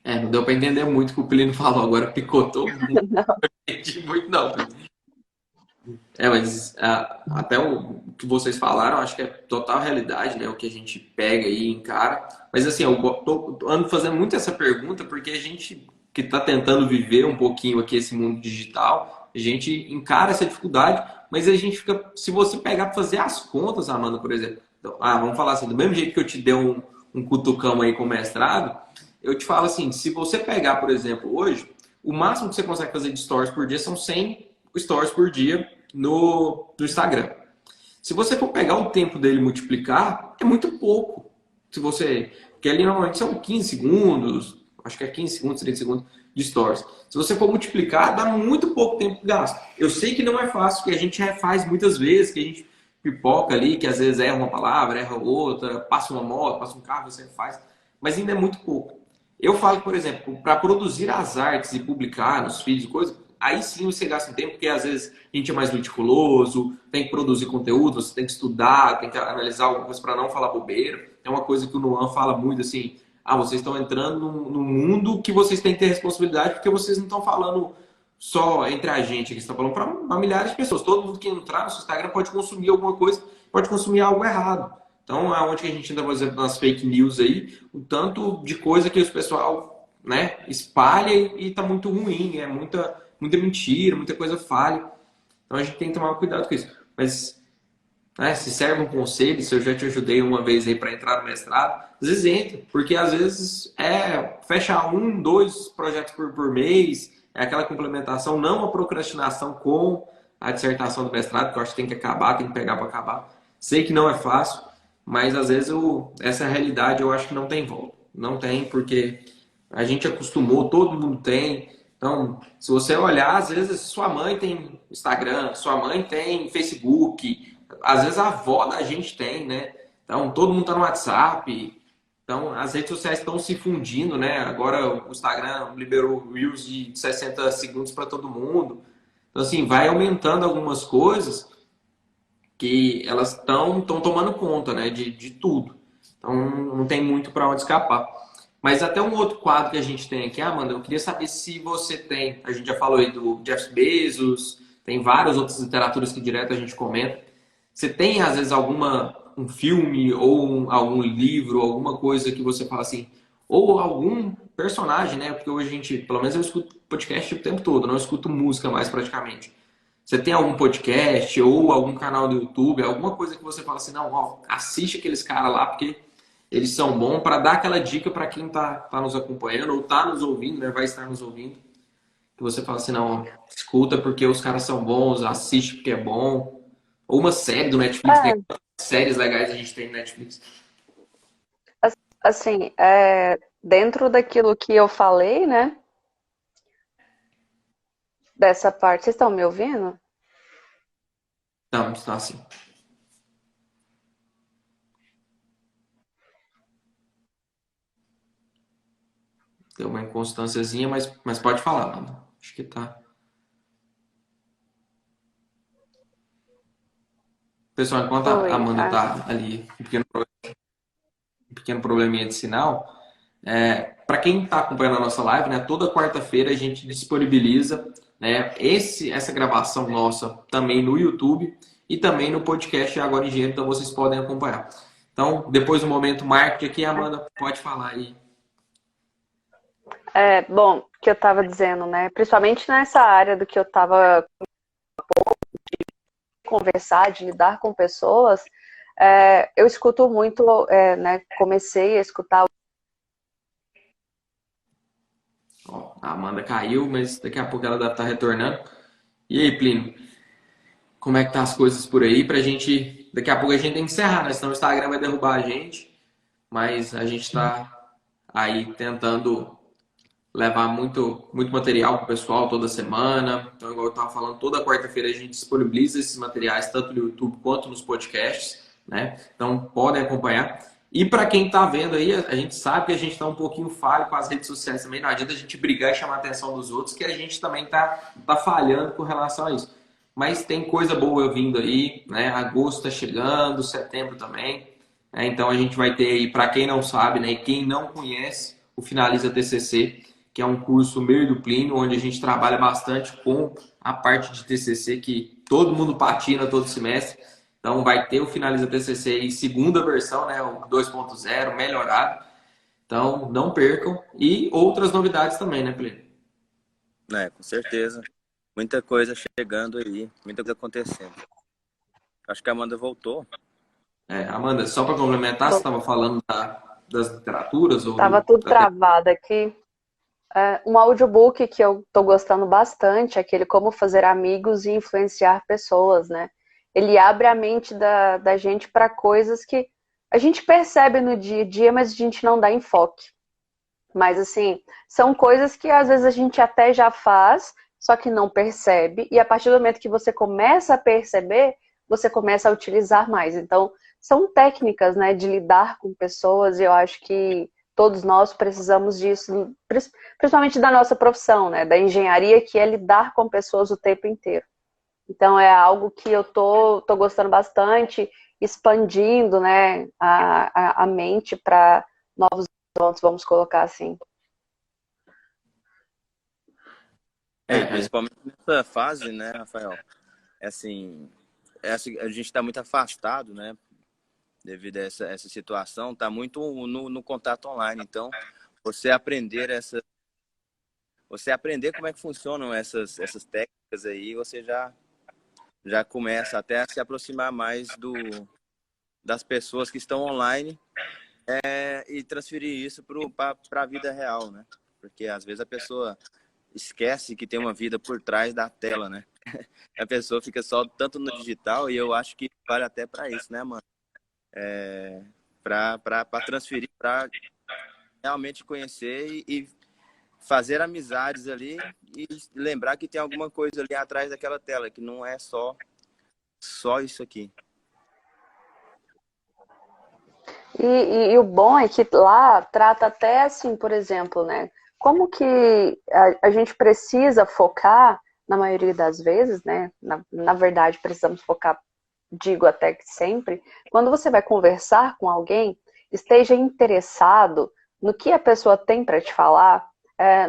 S1: Não deu para entender muito o que o Plínio falou, agora picotou muito. Não entendi muito, não. Mas até o que vocês falaram, acho que é total realidade, né? O que a gente pega aí, encara. Mas assim, eu ando fazendo muito essa pergunta porque a gente que está tentando viver um pouquinho aqui esse mundo digital, a gente encara essa dificuldade, mas a gente fica... Se você pegar para fazer as contas, Amanda, por exemplo, vamos falar assim, do mesmo jeito que eu te dei um cutucão aí com o mestrado, eu te falo assim, se você pegar, por exemplo, hoje, o máximo que você consegue fazer de stories por dia são 100 stories por dia no Instagram. Se você for pegar o tempo dele e multiplicar, é muito pouco. Porque ali normalmente são 15 segundos, acho que é 15 segundos, 30 segundos de stories. Se você for multiplicar, dá muito pouco tempo gasto. Eu sei que não é fácil, que a gente refaz muitas vezes, que a gente pipoca ali, que às vezes erra uma palavra, erra outra, passa uma moto, passa um carro, você faz, mas ainda é muito pouco. Eu falo, por exemplo, para produzir as artes e publicar nos feeds e coisas, aí sim você gasta um tempo, porque às vezes a gente é mais meticuloso, tem que produzir conteúdo, você tem que estudar, tem que analisar alguma coisa para não falar bobeira. É uma coisa que o Noan fala muito, assim, Ah, vocês estão entrando num mundo que vocês têm que ter responsabilidade, porque vocês não estão falando só entre a gente aqui, estão falando para milhares de pessoas. Todo mundo que entrar no seu Instagram pode consumir alguma coisa, pode consumir algo errado. Então, aonde que a gente entra, por exemplo, nas fake news aí, o tanto de coisa que os pessoal, né, espalha e tá muito ruim, é muita mentira, muita coisa falha. Então a gente tem que tomar cuidado com isso. Mas, né, se serve um conselho, se eu já te ajudei uma vez aí para entrar no mestrado, às vezes entra, porque às vezes fecha 1, 2 projetos por mês, é aquela complementação, não a procrastinação com a dissertação do mestrado, que eu acho que tem que acabar, tem que pegar para acabar. Sei que não é fácil, mas às vezes essa realidade eu acho que não tem volta. Não tem, porque a gente acostumou, todo mundo tem. Então, se você olhar, às vezes sua mãe tem Instagram, sua mãe tem Facebook, às vezes a avó da gente tem, né? Então, todo mundo tá no WhatsApp. Então, as redes sociais estão se fundindo, né? Agora o Instagram liberou Reels de 60 segundos para todo mundo. Então, assim, vai aumentando algumas coisas que elas estão tomando conta, né? De tudo. Então, não tem muito para onde escapar. Mas até um outro quadro que a gente tem aqui, Amanda, eu queria saber se você tem, a gente já falou aí do Jeff Bezos, tem várias outras literaturas que direto a gente comenta. Você tem, às vezes, um filme ou algum livro, alguma coisa que você fala assim, ou algum personagem, né? Porque hoje a gente, pelo menos eu escuto podcast o tempo todo, não escuto música mais praticamente. Você tem algum podcast ou algum canal do YouTube, alguma coisa que você fala assim, não, ó, assiste aqueles caras lá, porque eles são bons para dar aquela dica para quem tá nos acompanhando ou tá nos ouvindo, né? Vai estar nos ouvindo. Que você fala assim, não, escuta porque os caras são bons, assiste porque é bom. Ou uma série do Netflix, tem
S2: É,
S1: séries legais a gente tem no Netflix.
S2: assim, dentro daquilo que eu falei, né, dessa parte, vocês estão me ouvindo?
S1: Não, está assim. Deu uma inconstânciazinha, mas pode falar, mano. Acho que tá. Pessoal, enquanto a
S2: Oi.
S1: Amanda tá ali, um pequeno probleminha de sinal, para quem está acompanhando a nossa live, né, toda quarta-feira a gente disponibiliza, né, essa gravação nossa também no YouTube e também no podcast Agora Engenheiro, então vocês podem acompanhar. Então, depois do momento marketing aqui, Amanda, pode falar aí.
S2: Bom, que eu estava dizendo, né, principalmente nessa área do que eu estava conversar, de lidar com pessoas, eu escuto muito, né, comecei a escutar.
S1: Ó, a Amanda caiu, mas daqui a pouco ela deve estar retornando. E aí, Plínio, como é que tá as coisas por aí pra gente... Daqui a pouco a gente tem que encerrar, né? Senão o Instagram vai derrubar a gente. Mas a gente tá aí tentando levar muito material pro pessoal toda semana. Então, igual eu estava falando, toda quarta-feira a gente disponibiliza esses materiais, tanto no YouTube quanto nos podcasts, né? Então, podem acompanhar. E para quem está vendo aí, a gente sabe que a gente está um pouquinho falho com as redes sociais também. Não adianta a gente brigar e chamar a atenção dos outros, que a gente também tá falhando com relação a isso. Mas tem coisa boa vindo aí, né? Agosto está chegando, setembro também. Então a gente vai ter aí, para quem não sabe, né? E quem não conhece, o Finaliza TCC, que é um curso meu e do Plínio, onde a gente trabalha bastante com a parte de TCC, que todo mundo patina todo semestre. Então vai ter o Finaliza TCC em segunda versão, né, o 2.0, melhorado. Então não percam. E outras novidades também, né, Plínio?
S3: Com certeza. Muita coisa chegando aí, muita coisa acontecendo. Acho que a Amanda voltou.
S1: Amanda, só para complementar, você estava falando das literaturas ou
S2: Tava tudo travado aqui. Um audiobook que eu tô gostando bastante, aquele Como Fazer Amigos e Influenciar Pessoas, né? Ele abre a mente da gente para coisas que a gente percebe no dia a dia, mas a gente não dá enfoque. Mas, assim, são coisas que às vezes a gente até já faz, só que não percebe. E a partir do momento que você começa a perceber, você começa a utilizar mais. Então, são técnicas, né, de lidar com pessoas. E eu acho que todos nós precisamos disso, principalmente da nossa profissão, né, da engenharia, que é lidar com pessoas o tempo inteiro. Então, é algo que eu tô gostando bastante, expandindo, né, a mente para novos horizontes, vamos colocar assim.
S3: E principalmente nessa fase, né, Rafael? Assim, a gente está muito afastado, né? Devido a essa situação, está muito no contato online. Então, você aprender como é que funcionam essas técnicas aí, você já começa até a se aproximar mais das pessoas que estão online, e transferir isso para a vida real, né? Porque às vezes a pessoa esquece que tem uma vida por trás da tela, né? A pessoa fica só tanto no digital, e eu acho que vale até para isso, né, mano? Para transferir, para realmente conhecer e fazer amizades ali, e lembrar que tem alguma coisa ali atrás daquela tela, que não é só isso aqui.
S2: E o bom é que lá trata até assim, por exemplo, né? Como que a gente precisa focar, na maioria das vezes, né? Na verdade, precisamos focar, digo até que sempre, quando você vai conversar com alguém, esteja interessado no que a pessoa tem para te falar,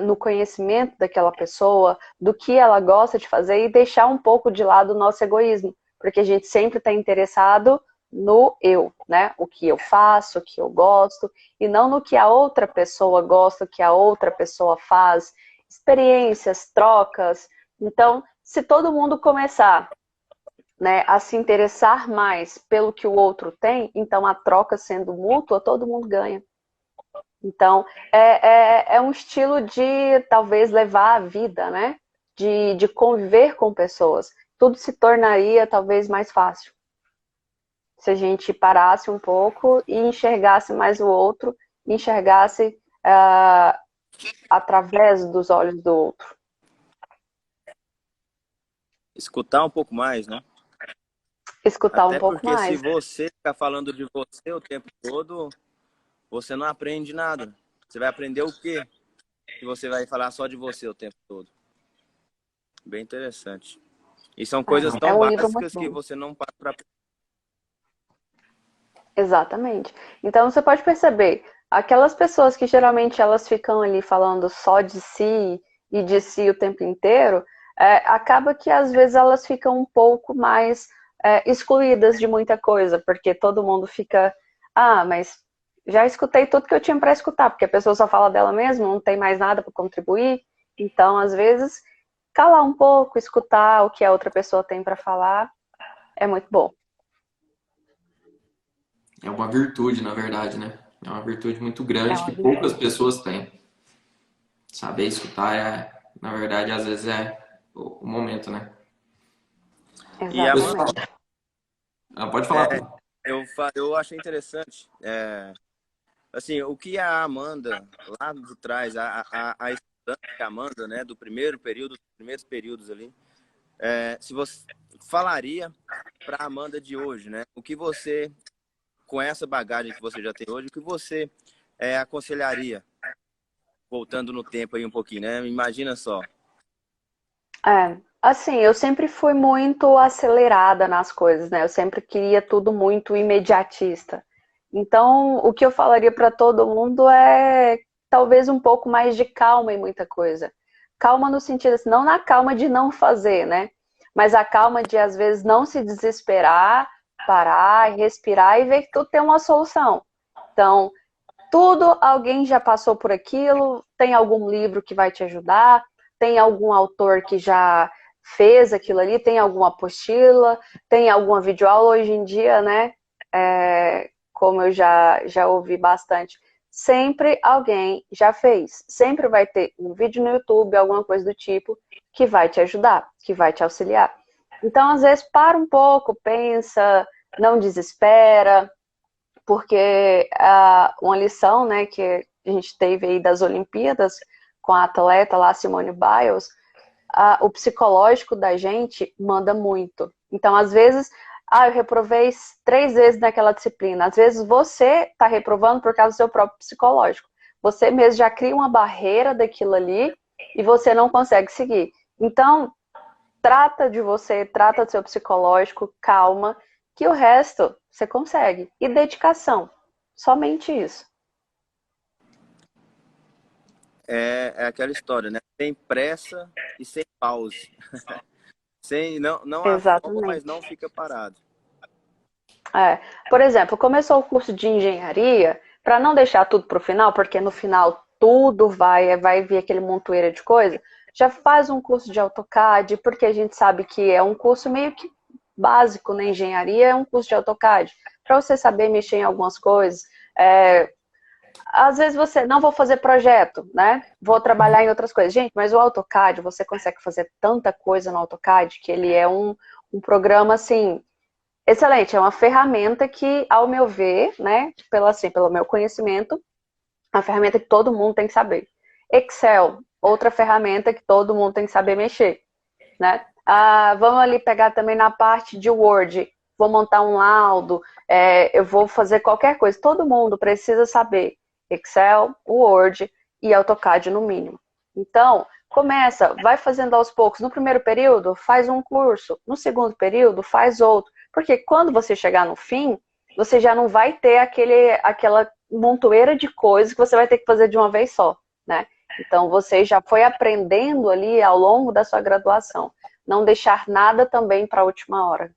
S2: no conhecimento daquela pessoa, do que ela gosta de fazer, e deixar um pouco de lado o nosso egoísmo, porque a gente sempre está interessado no eu, né? O que eu faço, o que eu gosto, e não no que a outra pessoa gosta, o que a outra pessoa faz, experiências, trocas. Então, se todo mundo começar, né, a se interessar mais pelo que o outro tem, então a troca sendo mútua, todo mundo ganha. Então, é um estilo de talvez levar a vida, né? De conviver com pessoas. Tudo se tornaria talvez mais fácil se a gente parasse um pouco e enxergasse mais o outro, enxergasse através dos olhos do outro.
S3: Escutar um pouco mais, né?
S2: Escutar um
S3: Até
S2: pouco
S3: porque se
S2: mais.
S3: você ficar falando de você o tempo todo, você não aprende nada. Você vai aprender o quê? Se você vai falar só de você o tempo todo. Bem interessante. E são coisas
S2: É
S3: tão
S2: um livro muito
S3: básicas que
S2: bom.
S3: você não para pra...
S2: Exatamente. Então você pode perceber, aquelas pessoas que geralmente elas ficam ali falando só de si e de si o tempo inteiro, acaba que às vezes elas ficam um pouco mais excluídas de muita coisa, porque todo mundo fica, mas já escutei tudo que eu tinha para escutar, porque a pessoa só fala dela mesma, não tem mais nada para contribuir. Então, às vezes, calar um pouco, escutar o que a outra pessoa tem para falar, é muito bom.
S1: É uma virtude, na verdade, né? É uma virtude muito
S2: É
S1: grande
S2: uma
S1: que poucas
S2: virtude.
S1: pessoas têm. Saber escutar na verdade, às vezes é o momento, né?
S3: E Amanda,
S2: Exatamente.
S1: Pode falar, Pedro.
S3: eu achei interessante, assim, o que a Amanda, lá de trás, a estudante Amanda, né, do primeiro período, dos primeiros períodos ali, se você falaria para a Amanda de hoje, né, o que você, com essa bagagem que você já tem hoje, o que você aconselharia, voltando no tempo aí um pouquinho, né, imagina só.
S2: Assim, eu sempre fui muito acelerada nas coisas, né? Eu sempre queria tudo muito imediatista. Então, o que eu falaria para todo mundo é talvez um pouco mais de calma em muita coisa. Calma no sentido assim, não na calma de não fazer, né? Mas a calma de às vezes não se desesperar, parar, respirar e ver que tudo tem uma solução. Então, tudo alguém já passou por aquilo, tem algum livro que vai te ajudar, tem algum autor que já fez aquilo ali, tem alguma apostila, tem alguma videoaula hoje em dia, né? Como eu já ouvi bastante, sempre alguém já fez. Sempre vai ter um vídeo no YouTube, alguma coisa do tipo, que vai te ajudar, que vai te auxiliar. Então, às vezes, para um pouco, pensa, não desespera, porque uma lição, né, que a gente teve aí das Olimpíadas com a atleta lá, Simone Biles, o psicológico da gente manda muito. Então, às vezes, eu reprovei 3 vezes naquela disciplina. Às vezes você está reprovando por causa do seu próprio psicológico. Você mesmo já cria uma barreira daquilo ali e você não consegue seguir. Então, trata de você, trata do seu psicológico, calma, que o resto você consegue. E dedicação. Somente isso.
S3: é aquela história, né? Sem pressa e sem pause. Não afoba, mas não
S2: Exatamente.
S3: fica parado.
S2: É. Por exemplo, começou o curso de engenharia, para não deixar tudo para o final, porque no final tudo vai vir aquele montoeiro de coisa, já faz um curso de AutoCAD, porque a gente sabe que é um curso meio que básico na engenharia, é um curso de AutoCAD, para você saber mexer em algumas coisas. É, às vezes você, não vou fazer projeto, né? Vou trabalhar em outras coisas. Gente, mas o AutoCAD, você consegue fazer tanta coisa no AutoCAD, que ele é um programa, assim, excelente, é uma ferramenta que, ao meu ver, né, pelo meu conhecimento, é uma ferramenta que todo mundo tem que saber. Excel, outra ferramenta que todo mundo tem que saber mexer, né? Vamos ali pegar também na parte de Word, vou montar um laudo, eu vou fazer qualquer coisa. Todo mundo precisa saber Excel, Word e AutoCAD no mínimo. Então, começa, vai fazendo aos poucos. No primeiro período, faz um curso. No segundo período, faz outro. Porque quando você chegar no fim, você já não vai ter aquela montoeira de coisas que você vai ter que fazer de uma vez só, né? Então, você já foi aprendendo ali ao longo da sua graduação. Não deixar nada também para a última hora.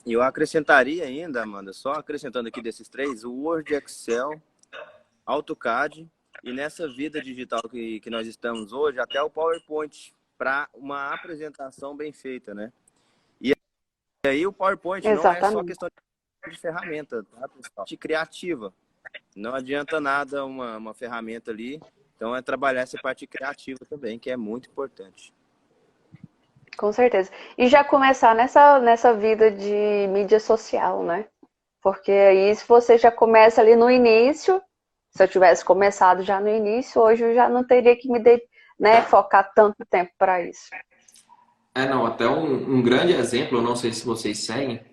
S3: E eu acrescentaria ainda, Amanda, só acrescentando aqui desses três, o Word, Excel, AutoCAD e nessa vida digital que nós estamos hoje, até o PowerPoint para uma apresentação bem feita, né? E aí o PowerPoint não é só
S2: Exatamente.
S3: questão de ferramenta, tá, pessoal? De criativa. Não adianta nada uma ferramenta ali. Então é trabalhar essa parte criativa também, que é muito importante.
S2: Com certeza. E já começar nessa vida de mídia social, né? Porque aí, se você já começa ali no início, se eu tivesse começado já no início, hoje eu já não teria que né, focar tanto tempo para isso.
S1: Não, até um grande exemplo, eu não sei se vocês seguem,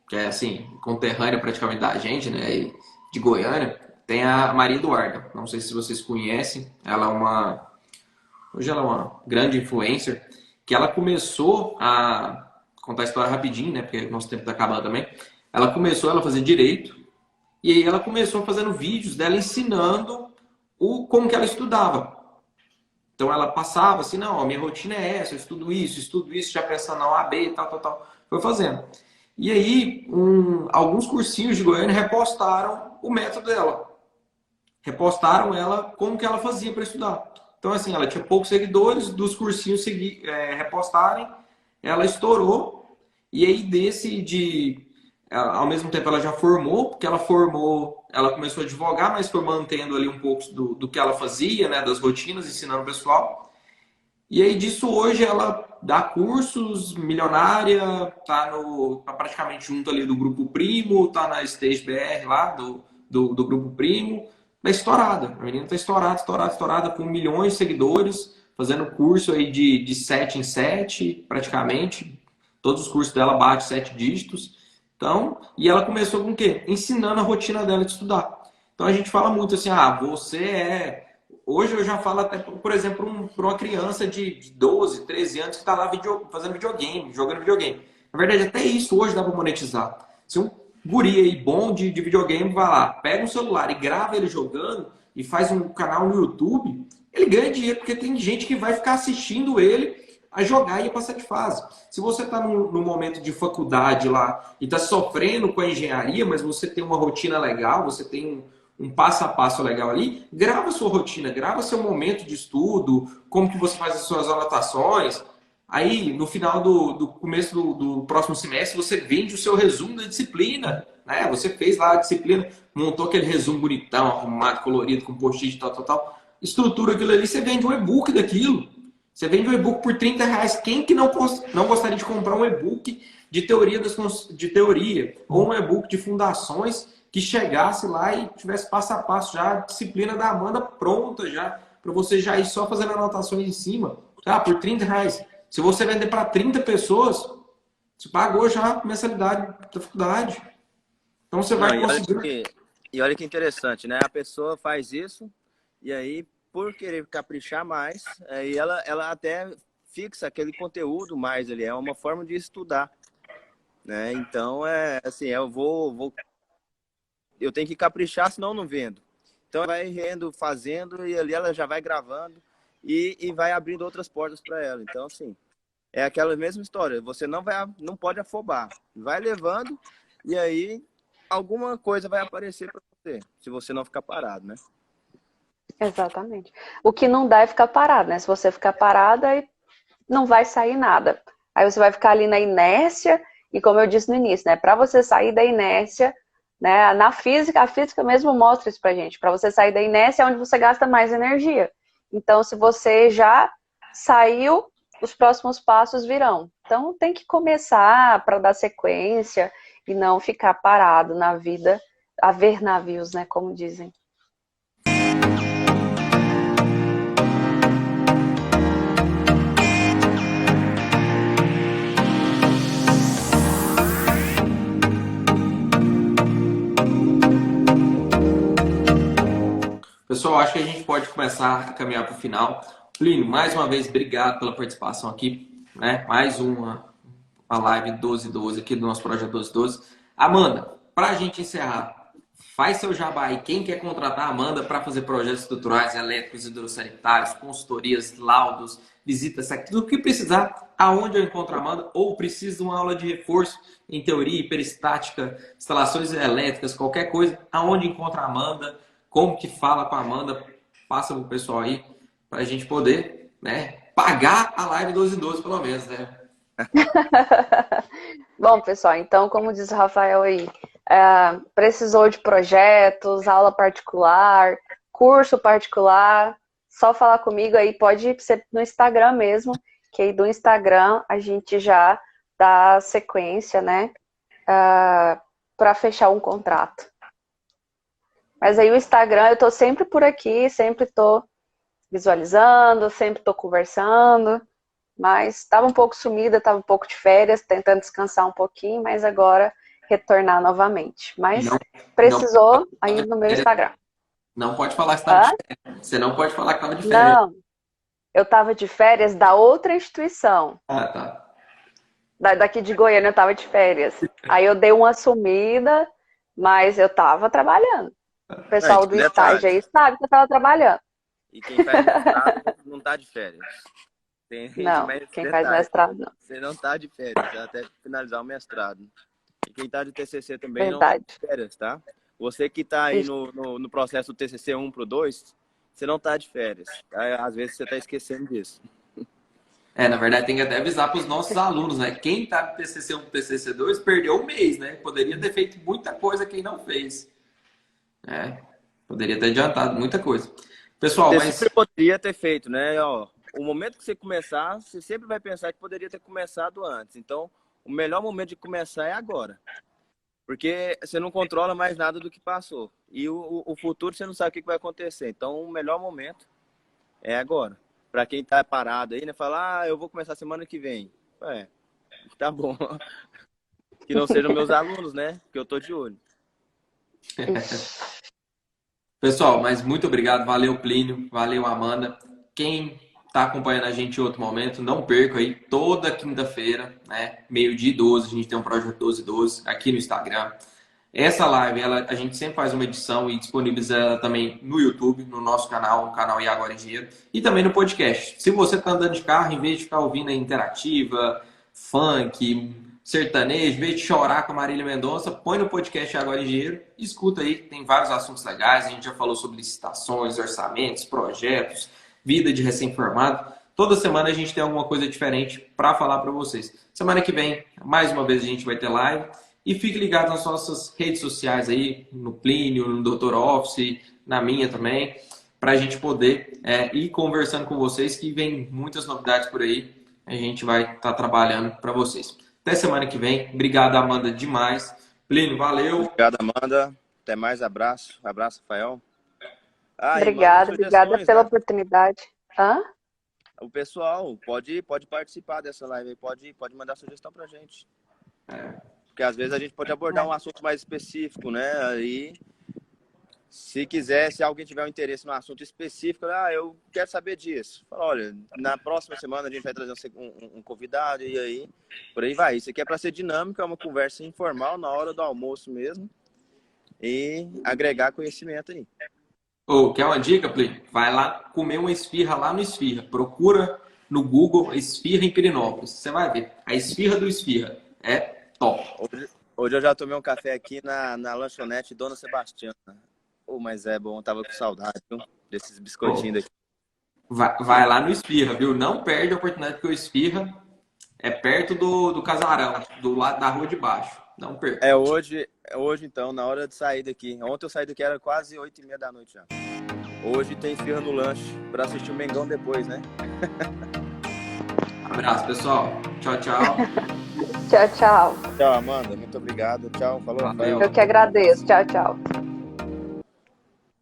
S1: que é assim, conterrânea praticamente da gente, né, de Goiânia, tem a Maria Eduarda. Não sei se vocês conhecem, hoje ela é uma grande influencer, que ela começou a contar a história rapidinho, né, porque nosso tempo tá acabando também. Ela fazer direito, e aí ela começou fazendo vídeos dela ensinando como que ela estudava. Então ela passava assim, não, a minha rotina é essa, eu estudo isso, já pensando na OAB, tal, tal, tal. Foi fazendo. E aí, alguns cursinhos de Goiânia repostaram o método dela. Repostaram ela como que ela fazia para estudar. Então, assim, ela tinha poucos seguidores, dos cursinhos repostarem, ela estourou. E aí, ao mesmo tempo ela já formou, porque ela formou, ela começou a advogar, mas foi mantendo ali um pouco do que ela fazia, né, das rotinas, ensinando o pessoal. E aí disso hoje ela dá cursos, milionária, tá praticamente junto ali do Grupo Primo, tá na Stage BR lá, do Grupo Primo, tá estourada. A menina tá estourada, com milhões de seguidores, fazendo curso aí de 7 em 7, praticamente. Todos os cursos dela batem 7 dígitos. Então, e ela começou com o quê? Ensinando a rotina dela de estudar. Então a gente fala muito assim, Hoje eu já falo até, por exemplo, para uma criança de 12, 13 anos que está lá fazendo videogame, jogando videogame. Na verdade, até isso hoje dá para monetizar. Se um guri aí bom de videogame vai lá, pega um celular e grava ele jogando e faz um canal no YouTube, ele ganha dinheiro porque tem gente que vai ficar assistindo ele a jogar e a passar de fase. Se você está no momento de faculdade lá e está sofrendo com a engenharia, mas você tem uma rotina legal, você tem um passo a passo legal ali, grava sua rotina, grava seu momento de estudo, como que você faz as suas anotações. Aí, no final do começo do próximo semestre, você vende o seu resumo da disciplina. Né? Você fez lá a disciplina, montou aquele resumo bonitão, arrumado, colorido, com post-it, tal, tal, tal. Estrutura aquilo ali, você vende um e-book daquilo. Você vende um e-book por R$ 30. Quem que não gostaria de comprar um e-book de teoria, ou um e-book de fundações que chegasse lá e tivesse passo a passo já a disciplina da Amanda pronta já, para você já ir só fazendo anotações em cima, por R$ 30. Se você vender para 30 pessoas, você pagou já a mensalidade da faculdade. Então você vai conseguir.
S3: E olha que interessante, né? A pessoa faz isso e aí, por querer caprichar mais, aí ela até fixa aquele conteúdo mais ali, é uma forma de estudar, né? Então, eu tenho que caprichar, senão eu não vendo. Então vai rendo, fazendo, e ali ela já vai gravando e vai abrindo outras portas para ela. Então, assim, é aquela mesma história. Você não pode afobar. Vai levando e aí alguma coisa vai aparecer para você, se você não ficar parado, né?
S2: Exatamente. O que não dá é ficar parado, né? Se você ficar parado, aí não vai sair nada. Aí você vai ficar ali na inércia, e como eu disse no início, né? Para você sair da inércia, né? Na física, a física mesmo mostra isso pra gente. Para você sair da inércia é onde você gasta mais energia. Então, se você já saiu, os próximos passos virão. Então, tem que começar para dar sequência e não ficar parado na vida, a ver navios, né? Como dizem.
S1: Pessoal, acho que a gente pode começar a caminhar para o final. Plínio, mais uma vez, obrigado pela participação aqui, né? Mais uma live 12/12 aqui do nosso projeto 12/12. Amanda, para a gente encerrar, faz seu jabá aí. Quem quer contratar a Amanda para fazer projetos estruturais, elétricos, hidrossanitários, consultorias, laudos, visitas, tudo o que precisar, aonde eu encontro a Amanda, ou preciso de uma aula de reforço em teoria, hiperestática, instalações elétricas, qualquer coisa, aonde encontra a Amanda, como que fala com a Amanda, passa pro pessoal aí, para a gente poder, né, pagar a live 12/12 pelo menos, né?
S2: Bom, pessoal, então, como diz o Rafael aí, precisou de projetos, aula particular, curso particular, só falar comigo aí, pode ser no Instagram mesmo, que aí do Instagram a gente já dá sequência, né, para fechar um contrato. Mas aí o Instagram, eu tô sempre por aqui, sempre tô visualizando, sempre tô conversando. Mas estava um pouco sumida, estava um pouco de férias, tentando descansar um pouquinho, mas agora retornar novamente. Mas
S1: Não, não,
S2: precisou aí no meu Instagram.
S1: não pode falar que estava de
S2: Hã?
S1: férias. Você não pode falar que estava de férias.
S2: Não, eu estava de férias da outra instituição.
S1: Ah, tá.
S2: Daqui de Goiânia eu estava de férias. Aí eu dei uma sumida, mas eu estava trabalhando. O
S3: É,
S2: pessoal do estágio
S3: detalhe.
S2: aí sabe que eu estava trabalhando.
S3: E quem faz mestrado não tá de férias. Tem
S2: Não,
S3: mais esse
S2: quem faz
S3: detalhe.
S2: mestrado não.
S3: Você não tá de férias, até finalizar o mestrado. E quem tá de TCC também não tá
S2: Verdade.
S3: de férias, tá? Você que tá aí no processo do TCC 1 pro 2, você não tá de férias. Tá? Às vezes você tá esquecendo disso.
S1: Na verdade, tem que até avisar para os nossos alunos, né? Quem está no TCC 1 para TCC 2 perdeu um mês, né? Poderia ter feito muita coisa quem não fez. Poderia ter adiantado muita coisa. Pessoal,
S3: Você
S1: mas
S3: sempre poderia ter feito, né? Ó, o momento que você começar, você sempre vai pensar que poderia ter começado antes. Então, o melhor momento de começar é agora. Porque você não controla mais nada do que passou. E o futuro você não sabe o que vai acontecer. Então, o melhor momento é agora. Para quem tá parado aí, né? Falar, eu vou começar semana que vem. Tá bom. Que não sejam meus alunos, né? Porque eu tô de olho.
S1: pessoal, mas muito obrigado. Valeu, Plínio. Valeu, Amanda. Quem está acompanhando a gente em outro momento, não perca aí, toda quinta-feira, né? Meio-dia e 12, a gente tem um projeto 12/12 aqui no Instagram. Essa live, a gente sempre faz uma edição e disponibiliza ela também no YouTube, no nosso canal, no canal E Agora Engenheiro, e também no podcast. Se você está andando de carro, em vez de ficar ouvindo a interativa, funk, sertanejo, em vez de chorar com a Marília Mendonça, põe no podcast E Agora Engenheiro e escuta aí, tem vários assuntos legais. A gente já falou sobre licitações, orçamentos, projetos, vida de recém-formado. Toda semana a gente tem alguma coisa diferente para falar para vocês. Semana que vem, mais uma vez, a gente vai ter live. E fique ligado nas nossas redes sociais aí, no Plínio, no Dr. Office, na minha também, para a gente poder ir conversando com vocês, que vem muitas novidades por aí. A gente vai estar trabalhando para vocês. Até semana que vem. Obrigado, Amanda, demais. Plínio, valeu.
S3: Obrigado, Amanda. Até mais, abraço. Abraço, Rafael. E manda
S2: Obrigada
S3: sugestões,
S2: pela
S3: né?
S2: oportunidade. Hã?
S3: O pessoal pode participar dessa live, pode mandar sugestão pra gente. Porque às vezes a gente pode abordar um assunto mais específico, né? Aí, se quiser, se alguém tiver um interesse no assunto específico, eu quero saber disso. Fala, olha, na próxima semana a gente vai trazer um convidado e aí, por aí vai. Isso aqui é para ser dinâmico, é uma conversa informal na hora do almoço mesmo e agregar conhecimento aí.
S1: Ô, quer uma dica, Play? Vai lá comer uma esfirra lá no Esfirra. Procura no Google Esfirra em Pirinópolis. Você vai ver. A esfirra do Esfirra é top.
S3: Hoje eu já tomei um café aqui na lanchonete Dona Sebastiana. Mas é bom, tava com saudade, viu? Desses biscoitinhos daqui.
S1: Vai lá no Esfirra, viu? Não perde a oportunidade, porque o Esfirra é perto do casarão, do lado da rua de baixo. Não perca.
S3: É hoje então, na hora de sair daqui. Ontem eu saí daqui, era quase 8h30 da noite já. Hoje tem esfirra no lanche, pra assistir o Mengão depois, né?
S1: Abraço, pessoal. Tchau, tchau.
S2: Tchau, tchau.
S3: Tchau, Amanda. Muito obrigado. Tchau. Falou,
S1: Valeu.
S3: Rafael.
S2: Eu que agradeço. Tchau, tchau.